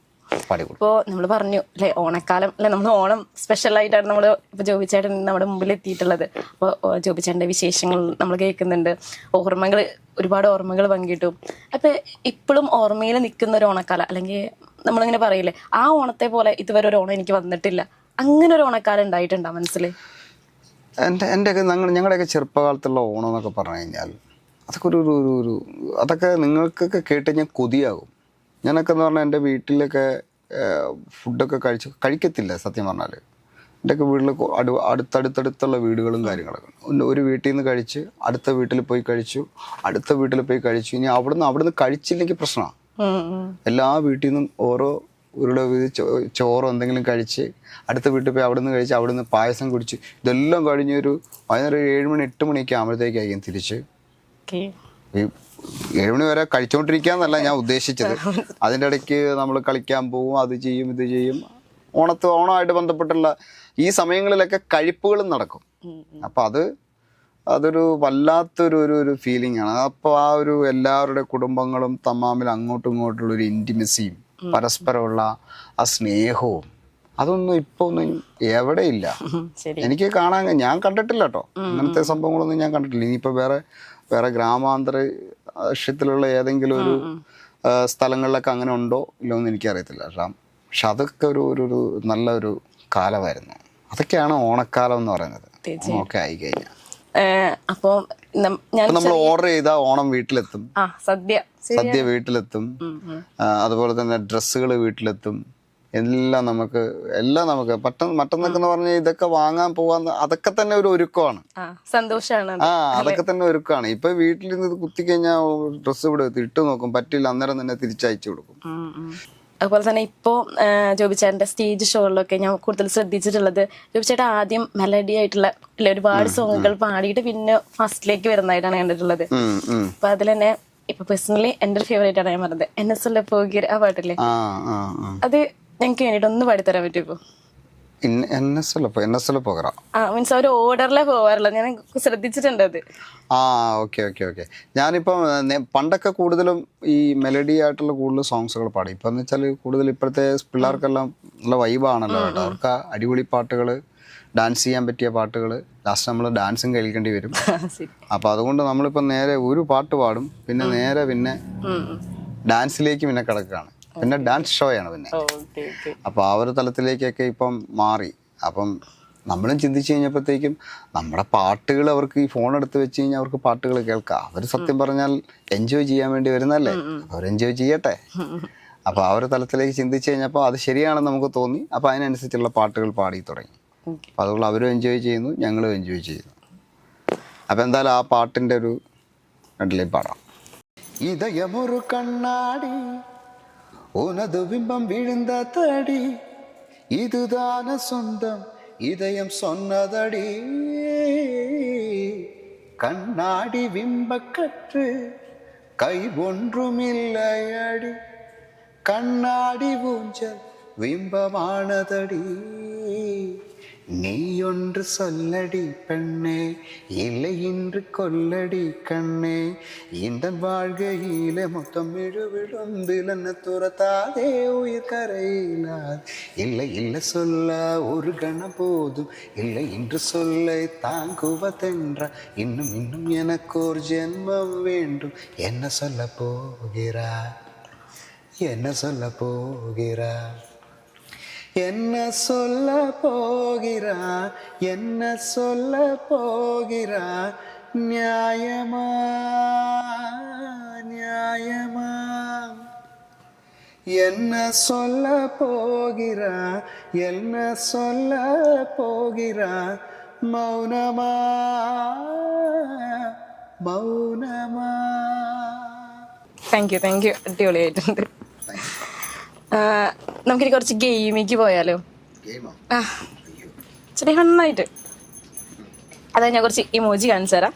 പാടിക്കൊടുക്കും. ഇപ്പോൾ നമ്മൾ പറഞ്ഞു അല്ലെ, ഓണക്കാലം അല്ലെ, നമ്മൾ ഓണം സ്പെഷ്യലായിട്ടാണ് നമ്മൾ ഇപ്പോൾ ജോബിച്ചേട്ടൻ നമ്മുടെ മുമ്പിൽ എത്തിയിട്ടുള്ളത്. അപ്പോൾ ജോബിച്ചേട്ടൻ്റെ വിശേഷങ്ങൾ നമ്മൾ കേൾക്കുന്നുണ്ട്, ഒരുപാട് ഓർമ്മകൾ പങ്കിട്ടു. അപ്പോൾ ഇപ്പോഴും ഓർമ്മയിൽ നിൽക്കുന്ന ഒരു ഓണക്കാലം, അല്ലെങ്കിൽ നമ്മളിങ്ങനെ പറയില്ലേ, ആ ഓണത്തെ പോലെ ഇതുവരെ ഒരു ഓണം എനിക്ക് വന്നിട്ടില്ല, അങ്ങനെ ഒരു ഓണക്കാലം ഉണ്ടായിട്ടുണ്ടോ മനസ്സിൽ? ഞങ്ങളുടെയൊക്കെ ചെറുപ്പകാലത്തുള്ള ഓണം എന്നൊക്കെ പറഞ്ഞു കഴിഞ്ഞാൽ അതൊക്കെ അതൊക്കെ നിങ്ങൾക്കൊക്കെ കേട്ട് ഞാൻ കൊതിയാകും. ഞാനൊക്കെ എന്ന് പറഞ്ഞാൽ എൻ്റെ വീട്ടിലൊക്കെ ഫുഡൊക്കെ കഴിക്കത്തില്ല സത്യം പറഞ്ഞാൽ. എൻ്റെയൊക്കെ വീട്ടിൽ അടുത്തടുത്തുള്ള വീടുകളും കാര്യങ്ങളൊക്കെ, ഒരു വീട്ടിൽ നിന്ന് കഴിച്ച് അടുത്ത വീട്ടിൽ പോയി കഴിച്ചു, അടുത്ത വീട്ടിൽ പോയി കഴിച്ചു. ഇനി അവിടുന്ന് കഴിച്ചില്ലെങ്കിൽ പ്രശ്നമാണ്. എല്ലാ വീട്ടിൽ നിന്നും ഓരോ ഉരുള ചോറോ എന്തെങ്കിലും കഴിച്ച് അടുത്ത വീട്ടിൽ പോയി അവിടുന്ന് കഴിച്ച് അവിടുന്ന് പായസം കുടിച്ച് ഇതെല്ലാം കഴിഞ്ഞൊരു വൈകുന്നേരം 7 മണി 8 മണിയൊക്കെ ആകുമ്പോഴത്തേക്കായിരിക്കും തിരിച്ച്. ഈ 7 മണി വരെ കഴിച്ചുകൊണ്ടിരിക്കാന്നല്ല ഞാൻ ഉദ്ദേശിച്ചത്. അതിൻ്റെ ഇടയ്ക്ക് നമ്മൾ കളിക്കാൻ പോവും, അത് ചെയ്യും ഇത് ചെയ്യും. ഓണമായിട്ട് ബന്ധപ്പെട്ടുള്ള ഈ സമയങ്ങളിലൊക്കെ കഴിപ്പുകളും നടക്കും. അപ്പം അതൊരു വല്ലാത്തൊരു ഫീലിംഗ് ആണ്. അപ്പോൾ ആ ഒരു എല്ലാവരുടെ കുടുംബങ്ങളും തമ്മിൽ അങ്ങോട്ടും ഇങ്ങോട്ടുള്ളൊരു ഇൻറ്റിമസിയും പരസ്പരമുള്ള ആ സ്നേഹവും അതൊന്നും ഇപ്പൊ ഒന്നും എവിടെയില്ല. എനിക്ക് ഞാൻ കണ്ടിട്ടില്ല കേട്ടോ, അങ്ങനത്തെ സംഭവങ്ങളൊന്നും ഞാൻ കണ്ടിട്ടില്ല. ഇനിയിപ്പോ വേറെ ഗ്രാമാന്തരീക്ഷത്തിലുള്ള ഏതെങ്കിലും ഒരു സ്ഥലങ്ങളിലൊക്കെ അങ്ങനെ ഉണ്ടോ ഇല്ലോ എന്ന് എനിക്കറിയത്തില്ല. പക്ഷെ അതൊക്കെ ഒരു നല്ലൊരു കാലമായിരുന്നു. അതൊക്കെയാണ് ഓണക്കാലം എന്ന് പറയുന്നത്. ഓണമൊക്കെ ആയി കഴിഞ്ഞാൽ അപ്പോ ഞാൻ നമ്മൾ ഓർഡർ ചെയ്താൽ ഓണം വീട്ടിലെത്തും, സദ്യ സദ്യ വീട്ടിലെത്തും, അതുപോലെ തന്നെ ഡ്രസ്സുകൾ വീട്ടിലെത്തും, എല്ലാം നമുക്ക് മറ്റന്നൊക്കെ എന്ന് പറഞ്ഞാൽ ഇതൊക്കെ വാങ്ങാൻ പോവാൻ അതൊക്കെ തന്നെ ഒരു ഒരുക്കമാണ്, സന്തോഷമാണ്. അതൊക്കെ തന്നെ ഒരുക്കമാണ്. ഇപ്പൊ വീട്ടിൽ നിന്ന് ഇത് കുത്തിക്കഴിഞ്ഞാൽ ഡ്രസ്സ് ഇവിടെ ഇട്ട് നോക്കും, പറ്റില്ല, അന്നേരം തന്നെ തിരിച്ചയച്ചു കൊടുക്കും. അതുപോലെ തന്നെ ഇപ്പോൾ ജോബിച്ചേട്ടൻ്റെ സ്റ്റേജ് ഷോകളിലൊക്കെ ഞാൻ കൂടുതൽ ശ്രദ്ധിച്ചിട്ടുള്ളത്, ജോബിച്ചേട്ടൻ ആദ്യം മെലഡി ആയിട്ടുള്ള ഒരുപാട് സോങ്ങുകൾ പാടിയിട്ട് പിന്നെ ഫസ്റ്റിലേക്ക് വരുന്നതായിട്ടാണ് കണ്ടിട്ടുള്ളത്. അപ്പൊ അതിൽ തന്നെ ഇപ്പൊ പേഴ്സണലി എൻ്റെ ഒരു ഫേവറേറ്റ് ആണ് ഞാൻ പറഞ്ഞത് NSL പോകിര ആ പാട്ടില്ലേ, അത് ഞങ്ങൾക്ക് വേണ്ടിട്ട് ഒന്ന് പാടിത്തരാൻ പറ്റുമോ? മീൻസ് ഒരു ഓർഡറിലെ പോവാറുള്ളത് ഞാൻ ശ്രദ്ധിച്ചിട്ടുണ്ട് അത്. ഓക്കെ. ഞാനിപ്പം പണ്ടൊക്കെ കൂടുതലും ഈ മെലഡി ആയിട്ടുള്ള കൂടുതൽ സോങ്സുകൾ പാടി. ഇപ്പം എന്ന് വെച്ചാൽ കൂടുതൽ ഇപ്പോഴത്തെ പിള്ളേർക്കെല്ലാം നല്ല വൈബാണല്ലോ കേട്ടോ. അവർക്ക് അടിപൊളി പാട്ടുകൾ, ഡാൻസ് ചെയ്യാൻ പറ്റിയ പാട്ടുകൾ, ലാസ്റ്റ് നമ്മൾ ഡാൻസും കഴിക്കേണ്ടി വരും. അപ്പം അതുകൊണ്ട് നമ്മളിപ്പം നേരെ ഒരു പാട്ട് പാടും, പിന്നെ ഡാൻസിലേക്ക് പിന്നെ കിടക്കുകയാണ്, പിന്നെ ഡാൻസ് ഷോയാണ് പിന്നെ. അപ്പോൾ ആ ഒരു തലത്തിലേക്കൊക്കെ ഇപ്പം മാറി. അപ്പം നമ്മളും ചിന്തിച്ചു കഴിഞ്ഞപ്പോഴത്തേക്കും നമ്മുടെ പാട്ടുകൾ അവർക്ക് ഈ ഫോൺ എടുത്ത് വെച്ച് കഴിഞ്ഞാൽ അവർക്ക് പാട്ടുകൾ കേൾക്കാം. അവർ സത്യം പറഞ്ഞാൽ എൻജോയ് ചെയ്യാൻ വേണ്ടി വരുന്നല്ലേ, അവർ എൻജോയ് ചെയ്യട്ടെ. അപ്പോൾ ആ ഒരു തലത്തിലേക്ക് ചിന്തിച്ചു കഴിഞ്ഞപ്പോൾ അത് ശരിയാണെന്ന് നമുക്ക് തോന്നി. അപ്പോൾ അതിനനുസരിച്ചുള്ള പാട്ടുകൾ പാടി തുടങ്ങി. അപ്പോൾ അതുകൊണ്ട് അവരും എൻജോയ് ചെയ്യുന്നു, ഞങ്ങളും എൻജോയ് ചെയ്യുന്നു. അപ്പോൾ എന്തായാലും ആ പാട്ടിൻ്റെ ഒരു രണ്ടിലേക്ക് പാടാം. ഇതയമൊരു കണ്ണാടി ഉനതു ബിംബം വിഴുந்த തടി இதுதான சொந்தம் இதயம் சொன்னதடி கண்ணாடி விம்பக்கற்று கை ஒன்றுமில்லையடி கண்ணாடி ஊஞ்சல் விம்பமானதடி நீ ஒன்று சொல்லடி பெண்ணே இல்லை இன்று கொல்லடி கண்ணே இந்த வாழ்கையில மொத்தம் விழுவிழும்பிலன்னு துரத்தாதே உயிர் கரையிலாது இல்லை இல்லை சொல்ல ஒரு கணம் போதும் இல்லை இன்று சொல்லை தாங்குவதென்ற இன்னும் இன்னும் எனக்கு ஒரு ஜென்மம் வேண்டும் என்ன சொல்ல போகிறா என்ன சொல்ல போகிறா என்ன சொல்ல போகிறா என்ன சொல்ல போகிறா நியாயமா நியாயமா என்ன சொல்ல போகிறா என்ன சொல்ல போகிறா மௌனமா മൗനമാ. താങ്ക് യു അടിപൊളിയായിട്ടുണ്ട്. നമുക്കിനി കുറച്ച് ഗെയിമിക്ക് പോയാലോ? ചെറിയ ഫണ്ണായിട്ട്. അതായത് ഞാൻ കുറച്ച് ഇമോജി കാണിച്ചു തരാം.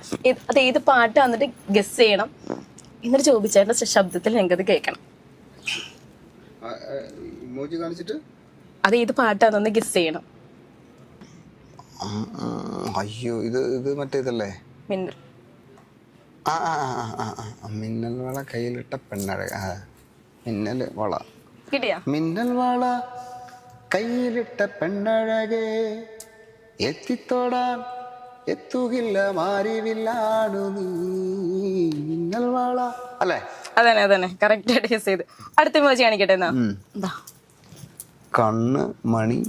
അത് ഏത് പാട്ട് വന്നിട്ട് ഗസ് ചെയ്യണം, എന്നിട്ട് ചോദിച്ചേട്ട ശബ്ദത്തിൽ ഞങ്ങൾക്കത് കേൾക്കണം. അത് ഏത് പാട്ടാണെന്ന് ഗസ് ചെയ്യണം. അയ്യോ, ഇത് മറ്റേതല്ലേ? മിന്നൽ. മിന്നൽ വള കയ്യിലിട്ട പെണ്ണഴക. മിന്നൽ വള കിട്ടിയാ? മിന്നൽ വള കയ്യിലിട്ട പെണ്ണഴകേ എത്തിത്തോടാൻ എത്തുകില്ല മാറിവില്ലാണു നീ. മിന്നൽ വള അല്ലേ? അതന്നെ കറക്റ്റ് ആയിട്ട് ഗസ് ചെയ്ത്. അടുത്ത ഇമോജി കാണിക്കട്ടെ എന്നാ. കണ്ണ്, മണി,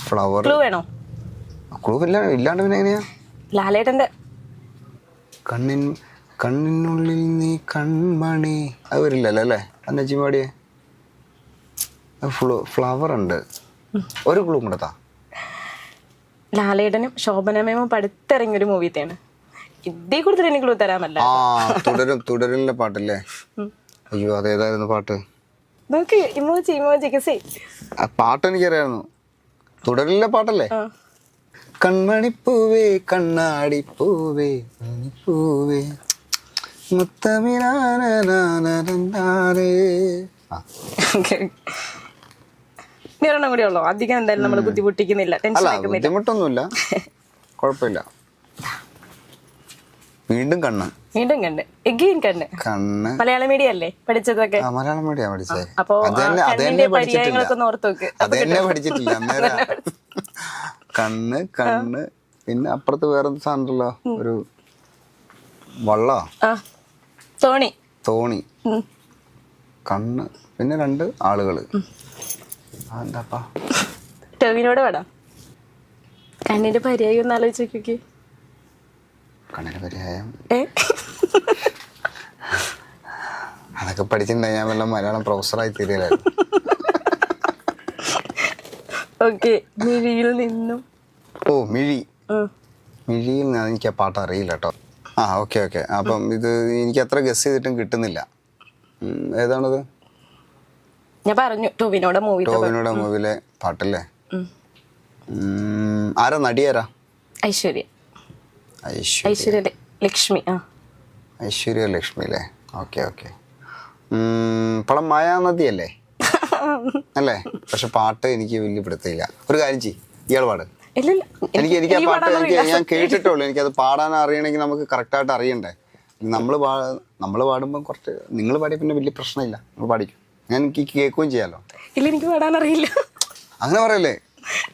ഫ്ലവർ. ക്ലൂ വേണോ? ക്ലൂ ഇല്ലാണ്ട് പിന്നെ എങ്ങനെയാ? ലാലേട്ടന്റെ കണ്ണിനുള്ളിൽ നീ കൺമണി. അത് വരില്ലല്ലോ അല്ലേ? അന്നജിമാടിയെ ഫ്ലവർ ഉണ്ട്. ഒരു ക്ലൂ കൊടുത്താ. ലാലേട്ടനും ശോഭനമേമും പടുത്തിറങ്ങിയൊരു മൂവിത്തെയാണ്. ഇതേ കൂടുതൽ എനിക്ക് ക്ലൂ തരാമല്ല. തുടരിലെ പാട്ടല്ലേ? അയ്യോ, അതേതായിരുന്നു പാട്ട്? നോക്ക് ഇമോജി ഗസ്. ആ പാട്ട് എനിക്കറിയായിരുന്നു. തുടരിലെ പാട്ടല്ലേ? കൺമണിപ്പൂവേ കണ്ണാടിപ്പൂവേ പൂവേ ഒരെണ്ണം കൂടി ഉള്ളോ? അധികം എന്തായാലും നമ്മൾ ബുദ്ധിമുട്ടിക്കുന്നില്ല, ബുദ്ധിമുട്ടൊന്നുമില്ല, കുഴപ്പമില്ല. വീണ്ടും കണ്ണ് എഗെയിൻ കണ്ണ്. മലയാളം മീഡിയം അല്ലേ പഠിച്ചതൊക്കെ? മലയാളം മീഡിയം പഠിച്ചേ. അപ്പൊ അതെന്നെ പഠിച്ചിട്ടില്ല. കണ്ണ് പിന്നെ അപ്പുറത്ത് വേറെ സാധനമല്ലോ, ഒരു വള്ള, തോണി, കണ്ണ്, പിന്നെ രണ്ട് ആളുകള്. എന്താപ്പാ? ടോവിനോട് വേടാ. കണ്ണിന്റെ പര്യായം ഒന്ന് ആലോചിച്ച് നോക്കി. കണ്ണിന് പര്യായം അതൊക്കെ പഠിച്ചിട്ടുണ്ടെങ്കിൽ ഞാൻ വല്ല മലയാളം പ്രൊഫസറായി തീരുകയായിരുന്നു. ഓക്കെ, മിഴിയിൽ നിന്നും. ഓ മിഴി. മിഴിയിൽ നിന്ന് എനിക്ക് ആ പാട്ട് അറിയില്ല കേട്ടോ. ആ ഓക്കെ ഓക്കെ. അപ്പം ഇത് എനിക്ക് അത്ര ഗസ് ചെയ്തിട്ടും കിട്ടുന്നില്ല. ഏതാണത്? ഞാൻ പറഞ്ഞു ടോവിനോടെ മൂവിയിലെ പാട്ടല്ലേ? ആരാ നടിയാരാ? ഐശ്വര്യ ലക്ഷ്മി. ഐശ്വര്യ ലക്ഷ്മി അല്ലേ? Okay okay. പടം മായാനദി അല്ലേ? അല്ലേ? പക്ഷെ പാട്ട് എനിക്ക് വലിയ പിടുത്തില്ല. ഒരു കാര്യം ചെയ്യ്, ഇയാൾ പാട്. എനിക്ക് ആ പാട്ട് ഞാൻ കേട്ടിട്ടുള്ളൂ. എനിക്കത് പാടാൻ അറിയണമെങ്കിൽ നമുക്ക് കറക്റ്റായിട്ട് അറിയണ്ടേ. നമ്മൾ പാടുമ്പോൾ കുറച്ച് നിങ്ങൾ പാടിയ പിന്നെ വലിയ പ്രശ്നമില്ല, നമ്മൾ പാടിക്കും. ഞാൻ എനിക്ക് കേൾക്കുകയും ചെയ്യാലോ. ഇല്ല, എനിക്ക് പാടാൻ അറിയില്ല. അങ്ങനെ പറയല്ലേ?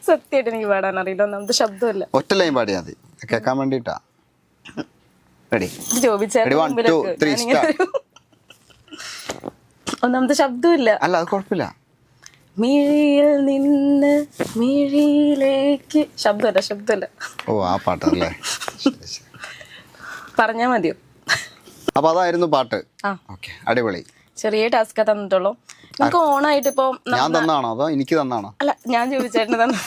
സത്യമായിട്ട് എനിക്ക് പാടാൻ അറിയില്ല. ഒന്നാമത്തെ ശബ്ദമല്ല. ഒറ്റ ലൈൻ പാടിയാൽ മതി, കേൾക്കാൻ വേണ്ടിട്ടാ. റെഡി? ഒന്നാമത്തെ ശബ്ദമില്ല. അല്ല അത് കുഴപ്പമില്ല. മിഴിയിൽ നിന്ന് മിഴിയിലേക്ക് ശബ്ദമല്ല. ഓ ആ പാട്ടല്ലേ? പറഞ്ഞാ മതിയോ? അപ്പൊ അതായിരുന്നു പാട്ട്. ഓക്കെ, അടിപൊളി. ചെറിയ ടാസ്ക് തന്നിട്ടുള്ളൂ. നമുക്ക് ഓണായിട്ട് ഇപ്പൊ ഞാൻ തന്നാണോ അതോ എനിക്ക് തന്നാണോ? അല്ല, ഞാൻ ചോദിച്ചേട്ടന് തന്നെ.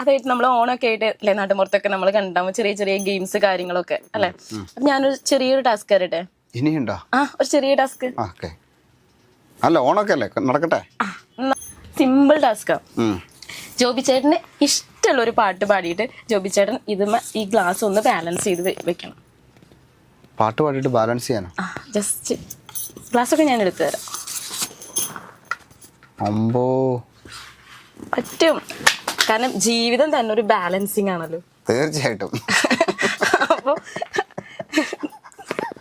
അതായിട്ട് നമ്മൾ ഓണൊക്കെ ആയിട്ട് അല്ലെ നാട്ടുമ്പുറത്തൊക്കെ നമ്മൾ കണ്ടാവും ചെറിയ ചെറിയ ഗെയിംസ് കാര്യങ്ങളൊക്കെ അല്ലെ. അപ്പൊ ഞാനൊരു ചെറിയൊരു ടാസ്ക് തരട്ടെ? ഇനിയുണ്ടോ? ഒരു ചെറിയ ടാസ്ക്. അല്ല ഓണൊക്കെ അല്ലേ, നടക്കട്ടെ. സിമ്പിൾ ടാസ്കാ. ജോബി ചേട്ടന് ഇഷ്ടമുള്ള ഒരു പാട്ട് പാടിയിട്ട് ജോബി ചേട്ടൻ ഈ ഗ്ലാസ് ഒന്ന് ബാലൻസ് ചെയ്ത് വെക്കണം. പാട്ട് പാടിയിട്ട് ബാലൻസ് ചെയ്യാനോ? ജസ്റ്റ് ഗ്ലാസ് ഒക്കെ ഞാൻ എടുത്തു തരാം. അമ്പോ പറ്റും, കാരണം ജീവിതം തന്നെ ഒരു ബാലൻസിങ് ആണല്ലോ. തീർച്ചയായിട്ടും. അപ്പൊ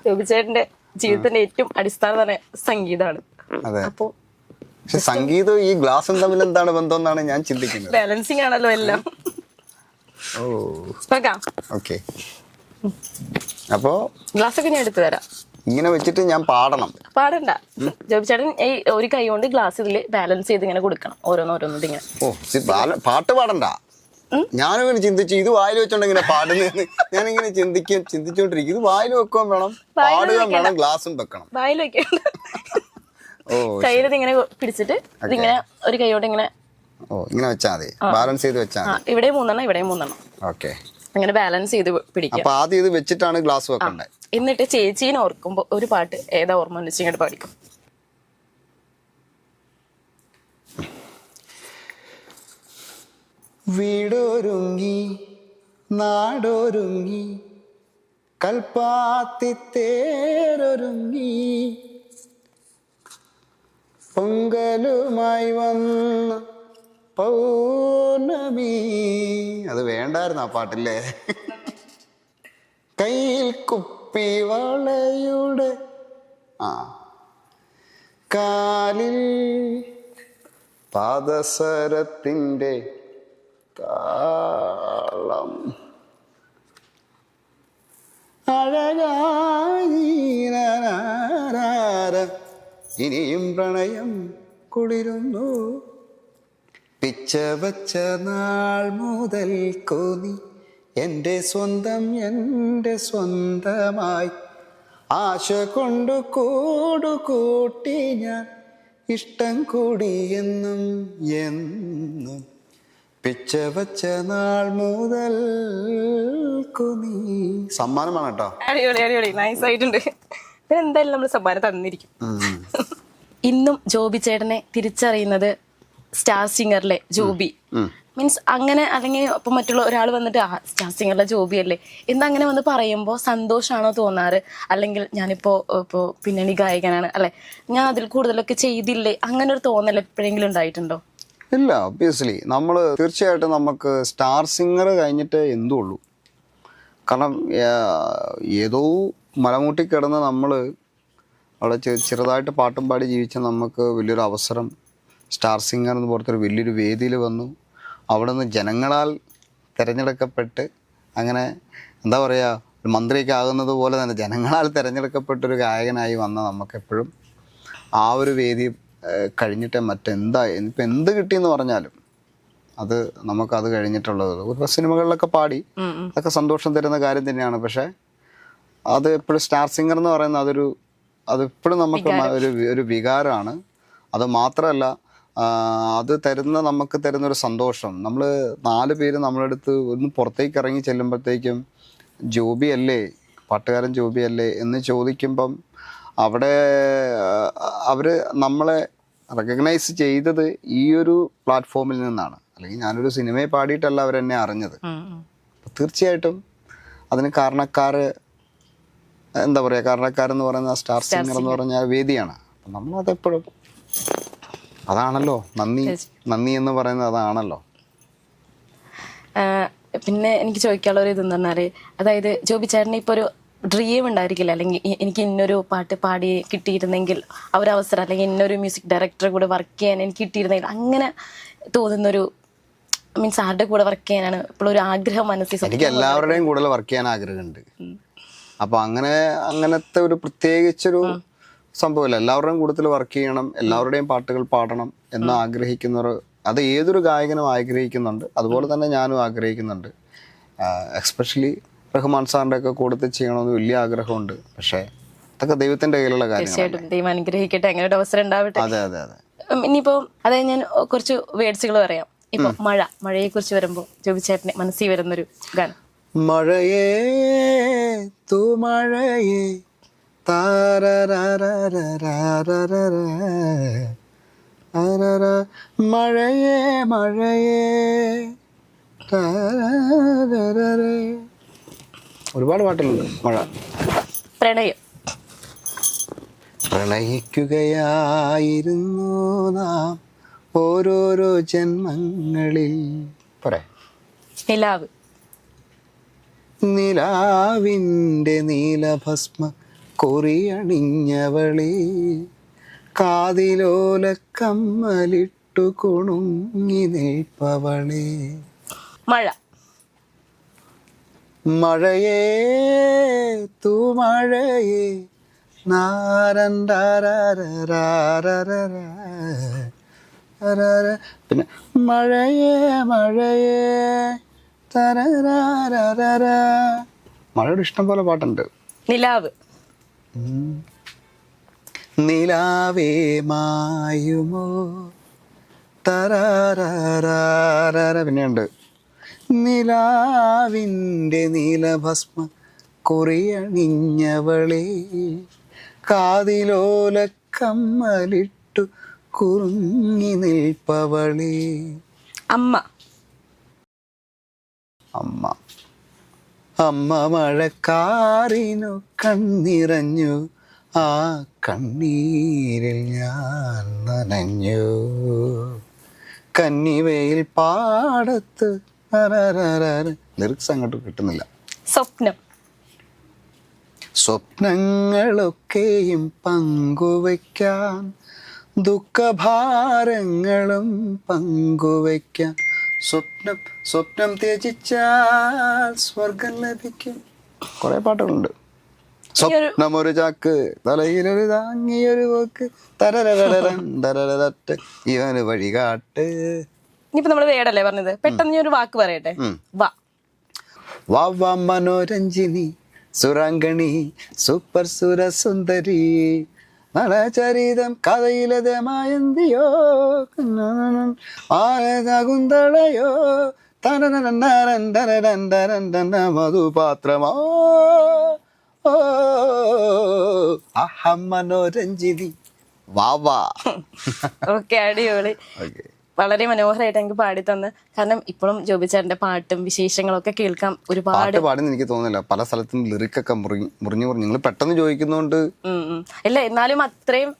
ജോബി ചേട്ടന്റെ ജീവിതത്തിന്റെ ഏറ്റവും അടിസ്ഥാന സംഗീതമാണ്. അപ്പൊ സംഗീതവും ഈ ഗ്ലാസും തമ്മിൽ എന്താണ് ബന്ധം എന്നാണ് ഞാൻ ചിന്തിക്കുന്നത്. ബാലൻസിങ് ആണല്ലോ എല്ലാം. ഓക്കെ, അപ്പോ ഗ്ലാസ് ഒക്കെ ഞാൻ എടുത്തു തരാം. ഇങ്ങനെ വെച്ചിട്ട് ഞാൻ പാടണ്ട. ജോബി ചേട്ടൻ ഈ ഒരു കൈ കൊണ്ട് ഗ്ലാസ് ഇതില് ബാലൻസ് ചെയ്ത് ഇങ്ങനെ കൊടുക്കണം, ഓരോന്നോരോന്നും ഇങ്ങനെ. പാട്ട് പാടണ്ട. ഞാനിങ്ങനെ ചിന്തിച്ചു ഇത് വായിൽ വെച്ചോണ്ട് ഇങ്ങനെ പാടുന്നതെന്ന് ഞാനിങ്ങനെ ചിന്തിച്ചോണ്ടിരിക്കും. ഇത് വായിൽ വെക്കാൻ വേണം, പാടുകയും വേണം, ഗ്ലാസും വെക്കണം. വായിൽ വെക്കണ്ട, കയ്യിൽ ഇങ്ങനെ പിടിച്ചിട്ട് ഇതിങ്ങനെ ഒരു കൈയോടെ ഇങ്ങനെ ഇങ്ങനെ വെച്ചാൽ മതി, ബാലൻസ് ചെയ്ത് വെച്ചാൽ മതി. ഇവിടെ 3 ഇവിടെ 3. ഓക്കെ, അങ്ങനെ ബാലൻസ് ചെയ്ത് പിടിക്കുക. അപ്പൊ ആദ്യം ഇത് വെച്ചിട്ടാണ് ഗ്ലാസ് വെക്കണ്ടേ. എന്നിട്ട് ചേച്ചീനെ ഓർക്കുമ്പോ ഒരു പാട്ട് ഏതാ ഓർമ്മ വെച്ച് ഇങ്ങോട്ട് പാടിക്കും. വീടൊരുങ്ങി നാടൊരുങ്ങി കൽപ്പാത്തി തേരൊരുങ്ങി പൊങ്കലുമായി വന്ന പൗർണമി. അത് വേണ്ടായിരുന്നു ആ പാട്ടില്ലേ? കയ്യിൽ കുപ്പി വളയുടെ കാലിൽ പാദസരത്തിൻ്റെ താളം അഴകായി ഇനിയും പ്രണയം കുളിരുന്നു. പിച്ച വച്ച നാൾ മുതൽ കോന്നി എൻ്റെ സ്വന്തമായി ആശ കൊണ്ട് കൂടുകൂട്ടി ഞാൻ ഇഷ്ടം കൂടി എന്നും പിച്ച വച്ച നാൾ മുതൽ കോന്നി. സമ്മാനമാണ് കേട്ടോ. അടിപൊളി നൈസ് ആയിട്ടുണ്ട്. എന്തായാലും നമ്മൾ സമ്മാനം തന്നിരിക്കും. ഇന്നും ജോബി ചേട്ടനെ തിരിച്ചറിയുന്നത് സ്റ്റാർ സിംഗറിലെ ജോബി മീൻസ് അങ്ങനെ, അല്ലെങ്കിൽ ഇപ്പൊ മറ്റുള്ള ഒരാൾ വന്നിട്ട് സ്റ്റാർ സിംഗറിലെ ജോബി അല്ലേ എന്നങ്ങനെ വന്ന് പറയുമ്പോൾ സന്തോഷമാണോ തോന്നാറ്? അല്ലെങ്കിൽ ഞാനിപ്പോ പിന്നണി ഗായകനാണ് അല്ലെ, ഞാൻ അതിൽ കൂടുതലൊക്കെ ചെയ്തില്ലേ, അങ്ങനെ ഒരു തോന്നൽ എപ്പോഴെങ്കിലും ഉണ്ടായിട്ടുണ്ടോ? ഇല്ല, ഒബ്വിയസ്ലി നമ്മൾ തീർച്ചയായിട്ടും നമുക്ക് സ്റ്റാർ സിംഗർ കഴിഞ്ഞിട്ട് എന്തുള്ളൂ. കാരണം ഏതോ മലമൂട്ടി കിടന്ന് നമ്മൾ അവിടെ ചെറുതായിട്ട് പാട്ടും പാടി ജീവിച്ച നമുക്ക് വലിയൊരു അവസരം സ്റ്റാർ സിംഗർ എന്ന് പുറത്തൊരു വലിയൊരു വേദിയിൽ വന്നു. അവിടെ നിന്ന് ജനങ്ങളാൽ തിരഞ്ഞെടുക്കപ്പെട്ട് അങ്ങനെ എന്താ പറയുക മന്ത്രിയൊക്കെ ആകുന്നത് പോലെ തന്നെ ജനങ്ങളാൽ തിരഞ്ഞെടുക്കപ്പെട്ടൊരു ഗായകനായി വന്ന നമുക്കെപ്പോഴും ആ ഒരു വേദി കഴിഞ്ഞിട്ട് മറ്റെന്താ ഇപ്പം എന്ത് കിട്ടിയെന്ന് പറഞ്ഞാലും അത് നമുക്കത് കഴിഞ്ഞിട്ടുള്ളത് ഇപ്പോൾ സിനിമകളിലൊക്കെ പാടി അതൊക്കെ സന്തോഷം തരുന്ന കാര്യം തന്നെയാണ്. പക്ഷേ അത് എപ്പോഴും സ്റ്റാർ സിംഗർ എന്ന് പറയുന്നത് അതെപ്പോഴും നമുക്ക് ഒരു വികാരമാണ്. അത് മാത്രമല്ല അത് നമുക്ക് തരുന്നൊരു സന്തോഷം. നമ്മൾ 4 പേര് നമ്മളടുത്ത് ഒന്ന് പുറത്തേക്ക് ഇറങ്ങി ചെല്ലുമ്പോഴത്തേക്കും ജോബി അല്ലേ, പാട്ടുകാരൻ ജോബി അല്ലേ എന്ന് ചോദിക്കുമ്പം അവിടെ അവർ നമ്മളെ റെക്കഗ്നൈസ് ചെയ്തത് ഈ ഒരു പ്ലാറ്റ്ഫോമിൽ നിന്നാണ്. അല്ലെങ്കിൽ ഞാനൊരു സിനിമയെ പാടിയിട്ടല്ല അവരെന്നെ അറിഞ്ഞത്. തീർച്ചയായിട്ടും അതിന് കാരണക്കാർ എന്താ പറയുക, കാരണക്കാരെന്ന് പറയുന്ന സ്റ്റാർ സിംഗർ എന്ന് പറഞ്ഞ വേദിയാണ്. അപ്പം നമ്മളതെപ്പോഴും അതാണല്ലോ നന്ദി എന്ന് പറയുന്നത് അതാണല്ലോ. പിന്നെ എനിക്ക് ചോദിക്കാനുള്ള ഒരു ഇതെന്ന് പറഞ്ഞാല്, അതായത് ജോബി ചേട്ടന് ഇപ്പോൾ ഒരു ഡ്രീം ഉണ്ടായിരിക്കില്ല, അല്ലെങ്കിൽ എനിക്ക് ഇന്നൊരു പാട്ട് പാടി കിട്ടിയിരുന്നെങ്കിൽ ആ ഒരു അവസരം, അല്ലെങ്കിൽ ഇന്നൊരു മ്യൂസിക് ഡയറക്ടറെ കൂടെ വർക്ക് ചെയ്യാൻ എനിക്ക് കിട്ടിയിരുന്നെങ്കിൽ, അങ്ങനെ തോന്നുന്നൊരു മീൻസ് ആരുടെ കൂടെ വർക്ക് ചെയ്യാനാണ് ഇപ്പോൾ ഒരു ആഗ്രഹം മനസ്സിൽ? എനിക്ക് എല്ലാവരുടെയും കൂടുതൽ വർക്ക് ചെയ്യാൻ ആഗ്രഹമുണ്ട്. അപ്പൊ അങ്ങനത്തെ ഒരു പ്രത്യേകിച്ചൊരു സംഭവമില്ല. എല്ലാവരുടെയും കൂടുതൽ വർക്ക് ചെയ്യണം, എല്ലാവരുടെയും പാട്ടുകൾ പാടണം എന്ന് ആഗ്രഹിക്കുന്നവർ, അത് ഏതൊരു ഗായകനും ആഗ്രഹിക്കുന്നുണ്ട്. അതുപോലെ തന്നെ ഞാനും ആഗ്രഹിക്കുന്നുണ്ട്. എസ്പെഷ്യലി റഹ്മാൻ സാറിൻ്റെ ഒക്കെ കൂടുതൽ ചെയ്യണമെന്ന് വലിയ ആഗ്രഹമുണ്ട്. പക്ഷേ അതൊക്കെ ദൈവത്തിന്റെ കയ്യിലുള്ള കാര്യമാണ്. ദൈവം അനുഗ്രഹിക്കട്ടെ, അങ്ങനെ ഒരു അവസരം ഉണ്ടാവട്ടെ. അതെ അതെ അതെ. ഇനിയിപ്പോ അതായത് ഞാൻ കുറച്ച് വേർഡ്സുകൾ പറയാം. ഇപ്പൊ മഴയെ കുറിച്ച് വരുമ്പോ ജോബി ചേട്ടന് മനസ്സിൽ വരുന്നൊരു ഗാനം. മഴയേ തൂ മഴയേ മഴയേ മഴയേ. ഒരുപാട് പാട്ടുകളുണ്ട്. മഴ. പ്രണയം. പ്രണയിക്കുകയായിരുന്നു നാം ഓരോരോ ജന്മങ്ങളിൽ. പോരെ. നിലാവ്. നിലാവിൻ്റെ നീലഭസ്മ കൊറിയണിഞ്ഞവളെ, കാതിലോല കമ്മലിട്ടു കുണുങ്ങി നിൽപ്പവളെ. മഴ. മഴയേ തൂ മഴയേ പിന്നെ മഴയേ മഴയേ തരരാരര. മഴയുടെ ഇഷ്ടം പോലെ പാട്ടുണ്ട്. നിലാവ്. നിലാവേ മായുമോ തരാരര. പിന്നെയുണ്ട് നിലാവിൻ്റെ നീലഭസ്മ കൊറിയണിഞ്ഞവളെ, കാതിലോല കമ്മലിട്ടു കുറുങ്ങി നിൽപ്പവളെ. അമ്മ. അമ്മ. അമ്മ മഴക്കാറിനു കണ്ണിറഞ്ഞു, ആ കണ്ണീരിൽ ഞാൻ നനഞ്ഞു. കന്നിവയിൽ പാടത്ത്. ലിറിക്സ് അങ്ങോട്ട് കിട്ടുന്നില്ല. സ്വപ്നം. സ്വപ്നങ്ങളൊക്കെയും പങ്കുവയ്ക്കാൻ, ദുഃഖഭാരങ്ങളും പങ്കുവയ്ക്കാൻ. സ്വപ്നം ത്യജിച്ചാൽ സ്വർഗം ലഭിക്കും. കുറെ പാട്ടുകളുണ്ട്. സ്വപ്നമൊരു ചാക്ക്, തലയിലൊരു താങ്ങിയൊരു പോക്ക്, തരരരരരരരരരറ്റ് ഇവന് വഴികാട്ട്. ഇനിയിപ്പോ നമ്മള് വേടല്ലേ പറഞ്ഞത്, പെട്ടെന്ന് ഒരു വാക്ക് പറയട്ടെ. വാ. വാ വാ മനോരഞ്ജിനി സുരാംഗണി സൂപ്പർ സുരസുന്ദരി, നളചരിതം കഥയിലതമായന്തിയോ ആകുന്തളയോ തനനരൻ മധുപാത്രമോ. അഹം മനോരഞ്ജിനി. വാ വാ. ഓക്കെ, അടിപൊളി. വളരെ മനോഹരമായിട്ട് എനിക്ക് പാടി തന്ന്. കാരണം ഇപ്പോഴും ജോബി ചേട്ടന്റെ പാട്ടും വിശേഷങ്ങളൊക്കെ കേൾക്കാം. ഒരുപാട് പാടുന്ന എനിക്ക് തോന്നുന്നില്ല, പല സ്ഥലത്തും ലിറിക്കൊക്കെ മുറിഞ്ഞു നിങ്ങൾ പെട്ടെന്ന് ചോദിക്കുന്നോണ്ട്. ഇല്ല, എന്നാലും അത്രയും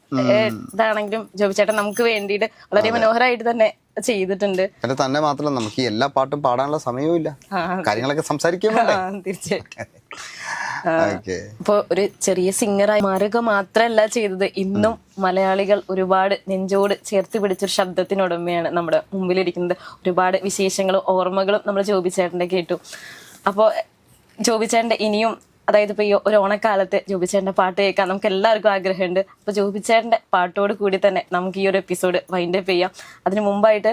ഇതാണെങ്കിലും ജോബി ചേട്ടൻ നമുക്ക് വേണ്ടിയിട്ട് വളരെ മനോഹരമായിട്ട് തന്നെ ചെയ്തിട്ടുണ്ട്. പിന്നെ തന്നെ മാത്രമല്ല, നമുക്ക് ഈ എല്ലാ പാട്ടും പാടാനുള്ള സമയവും ഇല്ല, കാര്യങ്ങളൊക്കെ സംസാരിക്കാൻ. തീർച്ചയായിട്ടും. ഇപ്പൊ ഒരു ചെറിയ സിംഗറായി മാറുക മാത്രല്ല ചെയ്തത്, ഇന്നും മലയാളികൾ ഒരുപാട് നെഞ്ചോട് ചേർത്ത് പിടിച്ചൊരു ശബ്ദത്തിനുടമയാണ് നമ്മുടെ മുമ്പിലിരിക്കുന്നത്. ഒരുപാട് വിശേഷങ്ങളും ഓർമ്മകളും നമ്മൾ ജോബി ചേട്ടന്റെ കേട്ടു. അപ്പോൾ ജോബി ചേട്ടന്റെ ഇനിയും അതായത് ഇപ്പോൾ ഈ ഒരു ഓണക്കാലത്ത് ജോബിച്ചേട്ടൻ്റെ പാട്ട് കേൾക്കാൻ നമുക്ക് എല്ലാവർക്കും ആഗ്രഹമുണ്ട്. അപ്പോൾ ജോബിച്ചേട്ടൻ്റെ പാട്ടോട് കൂടി തന്നെ നമുക്ക് ഈ ഒരു എപ്പിസോഡ് വൈൻഡപ്പ് ചെയ്യാം. അതിന് മുമ്പായിട്ട്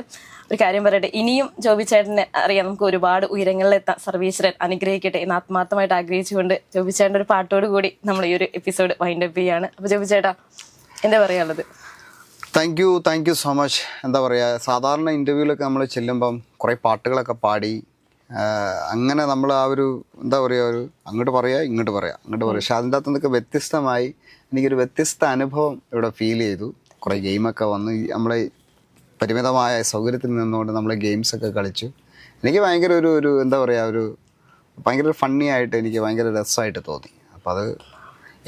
ഒരു കാര്യം പറയട്ടെ, ഇനിയും ജോബിച്ചേട്ടനെ അറിയാം, നമുക്ക് ഒരുപാട് ഉയരങ്ങളിലെത്താൻ സർവീശ്വരൻ അനുഗ്രഹിക്കട്ടെ എന്ന് ആത്മാർത്ഥമായിട്ട് ആഗ്രഹിച്ചുകൊണ്ട് ജോബിച്ചേട്ടൻ്റെ ഒരു പാട്ടോട് കൂടി നമ്മൾ ഈ ഒരു എപ്പിസോഡ് വൈൻഡപ്പ് ചെയ്യാണ്. അപ്പോൾ ജോബിച്ചേട്ടാ എന്താ പറയാനുള്ളത്? Thank you so much. എന്താ പറയുക, സാധാരണ ഇൻ്റർവ്യൂവിലൊക്കെ നമ്മൾ ചെല്ലുമ്പം കുറേ പാട്ടുകളൊക്കെ പാടി അങ്ങനെ നമ്മൾ ആ ഒരു എന്താ പറയുക, ഒരു അങ്ങോട്ട് പറയുക. പക്ഷെ അതിൻ്റെ അകത്ത് നിന്നൊക്കെ വ്യത്യസ്തമായി എനിക്കൊരു വ്യത്യസ്ത അനുഭവം ഇവിടെ ഫീൽ ചെയ്തു. കുറേ ഗെയിമൊക്കെ വന്ന് നമ്മളെ പരിമിതമായ സൗകര്യത്തിൽ നിന്നുകൊണ്ട് നമ്മൾ ഗെയിംസൊക്കെ കളിച്ചു. എനിക്ക് ഭയങ്കര ഒരു എന്താ പറയുക, ഒരു ഭയങ്കര ഫണ്ണി ആയിട്ട് എനിക്ക് ഭയങ്കര രസമായിട്ട് തോന്നി. അപ്പോൾ അത്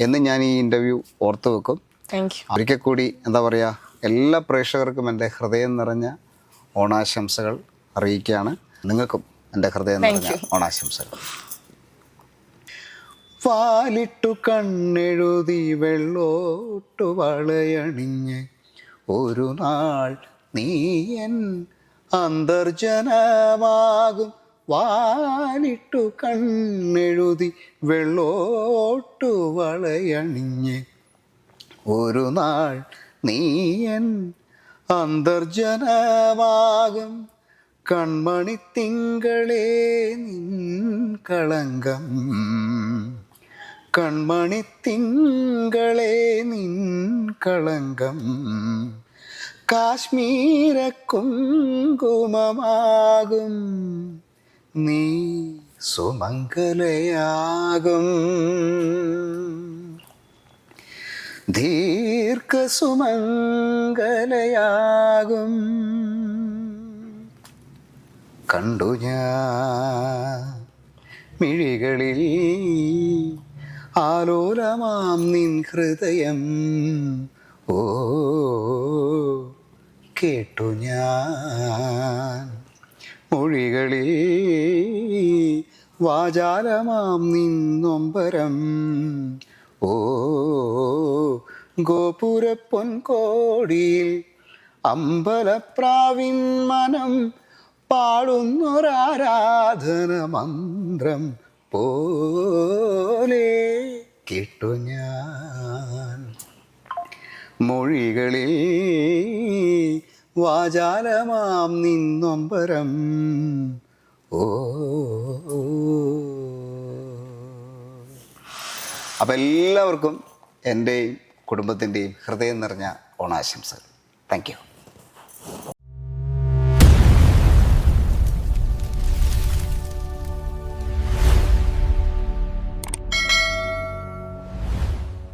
എന്നും ഞാൻ ഈ ഇൻ്റർവ്യൂ ഓർത്ത് വെക്കും. Thank you. ഒരിക്കൽ കൂടി എന്താ പറയുക, എല്ലാ പ്രേക്ഷകർക്കും എൻ്റെ ഹൃദയം നിറഞ്ഞ ഓണാശംസകൾ അറിയിക്കുകയാണ്. നിങ്ങൾക്കും എൻ്റെ ഹൃദയം നിറഞ്ഞ ഓണാശംസകൾ. വാലിട്ടു കണ്ണെഴുതി വെള്ളോട്ടു വളയണിഞ്ഞ് ഒരു നാൾ നീയൻ അന്തർജനമാകും. വാലിട്ടു കണ്ണെഴുതി വെള്ളോട്ടു വളയണിഞ്ഞ് ഒരു നാൾ നീയൻ അന്തർജനമാകും. കൺമണി തിങ്കളേ നിൻ കളങ്കം, കൺമണി തിങ്കളേ നിൻ കളങ്കം. കാശ്മീര കുങ്കുമമാകും, നീ സുമംഗലയാകും. ദീർഘസുമംഗലയാകും. കണ്ടു ഞാൻ മിഴികളിൽ ആലോലമാം നിൻ ഹൃദയം. ഓ കേട്ടു ഞാൻ മൊഴികളിൽ വാചാലമാം നിൻ നൊമ്പരം. ഓ ഗോപുരപ്പൊൻകോടിയിൽ അമ്പലപ്രാവിൻ മനം പാടുന്നൊരാരാധന മന്ത്രം പോലെ കേട്ടു ഞാൻ മൊഴികളിൽ വാചാലമാം നിന്നൊമ്പരം. ഓ അപ്പം എല്ലാവർക്കും എൻ്റെയും കുടുംബത്തിൻ്റെയും ഹൃദയം നിറഞ്ഞ ഓണാശംസകൾ. Thank you.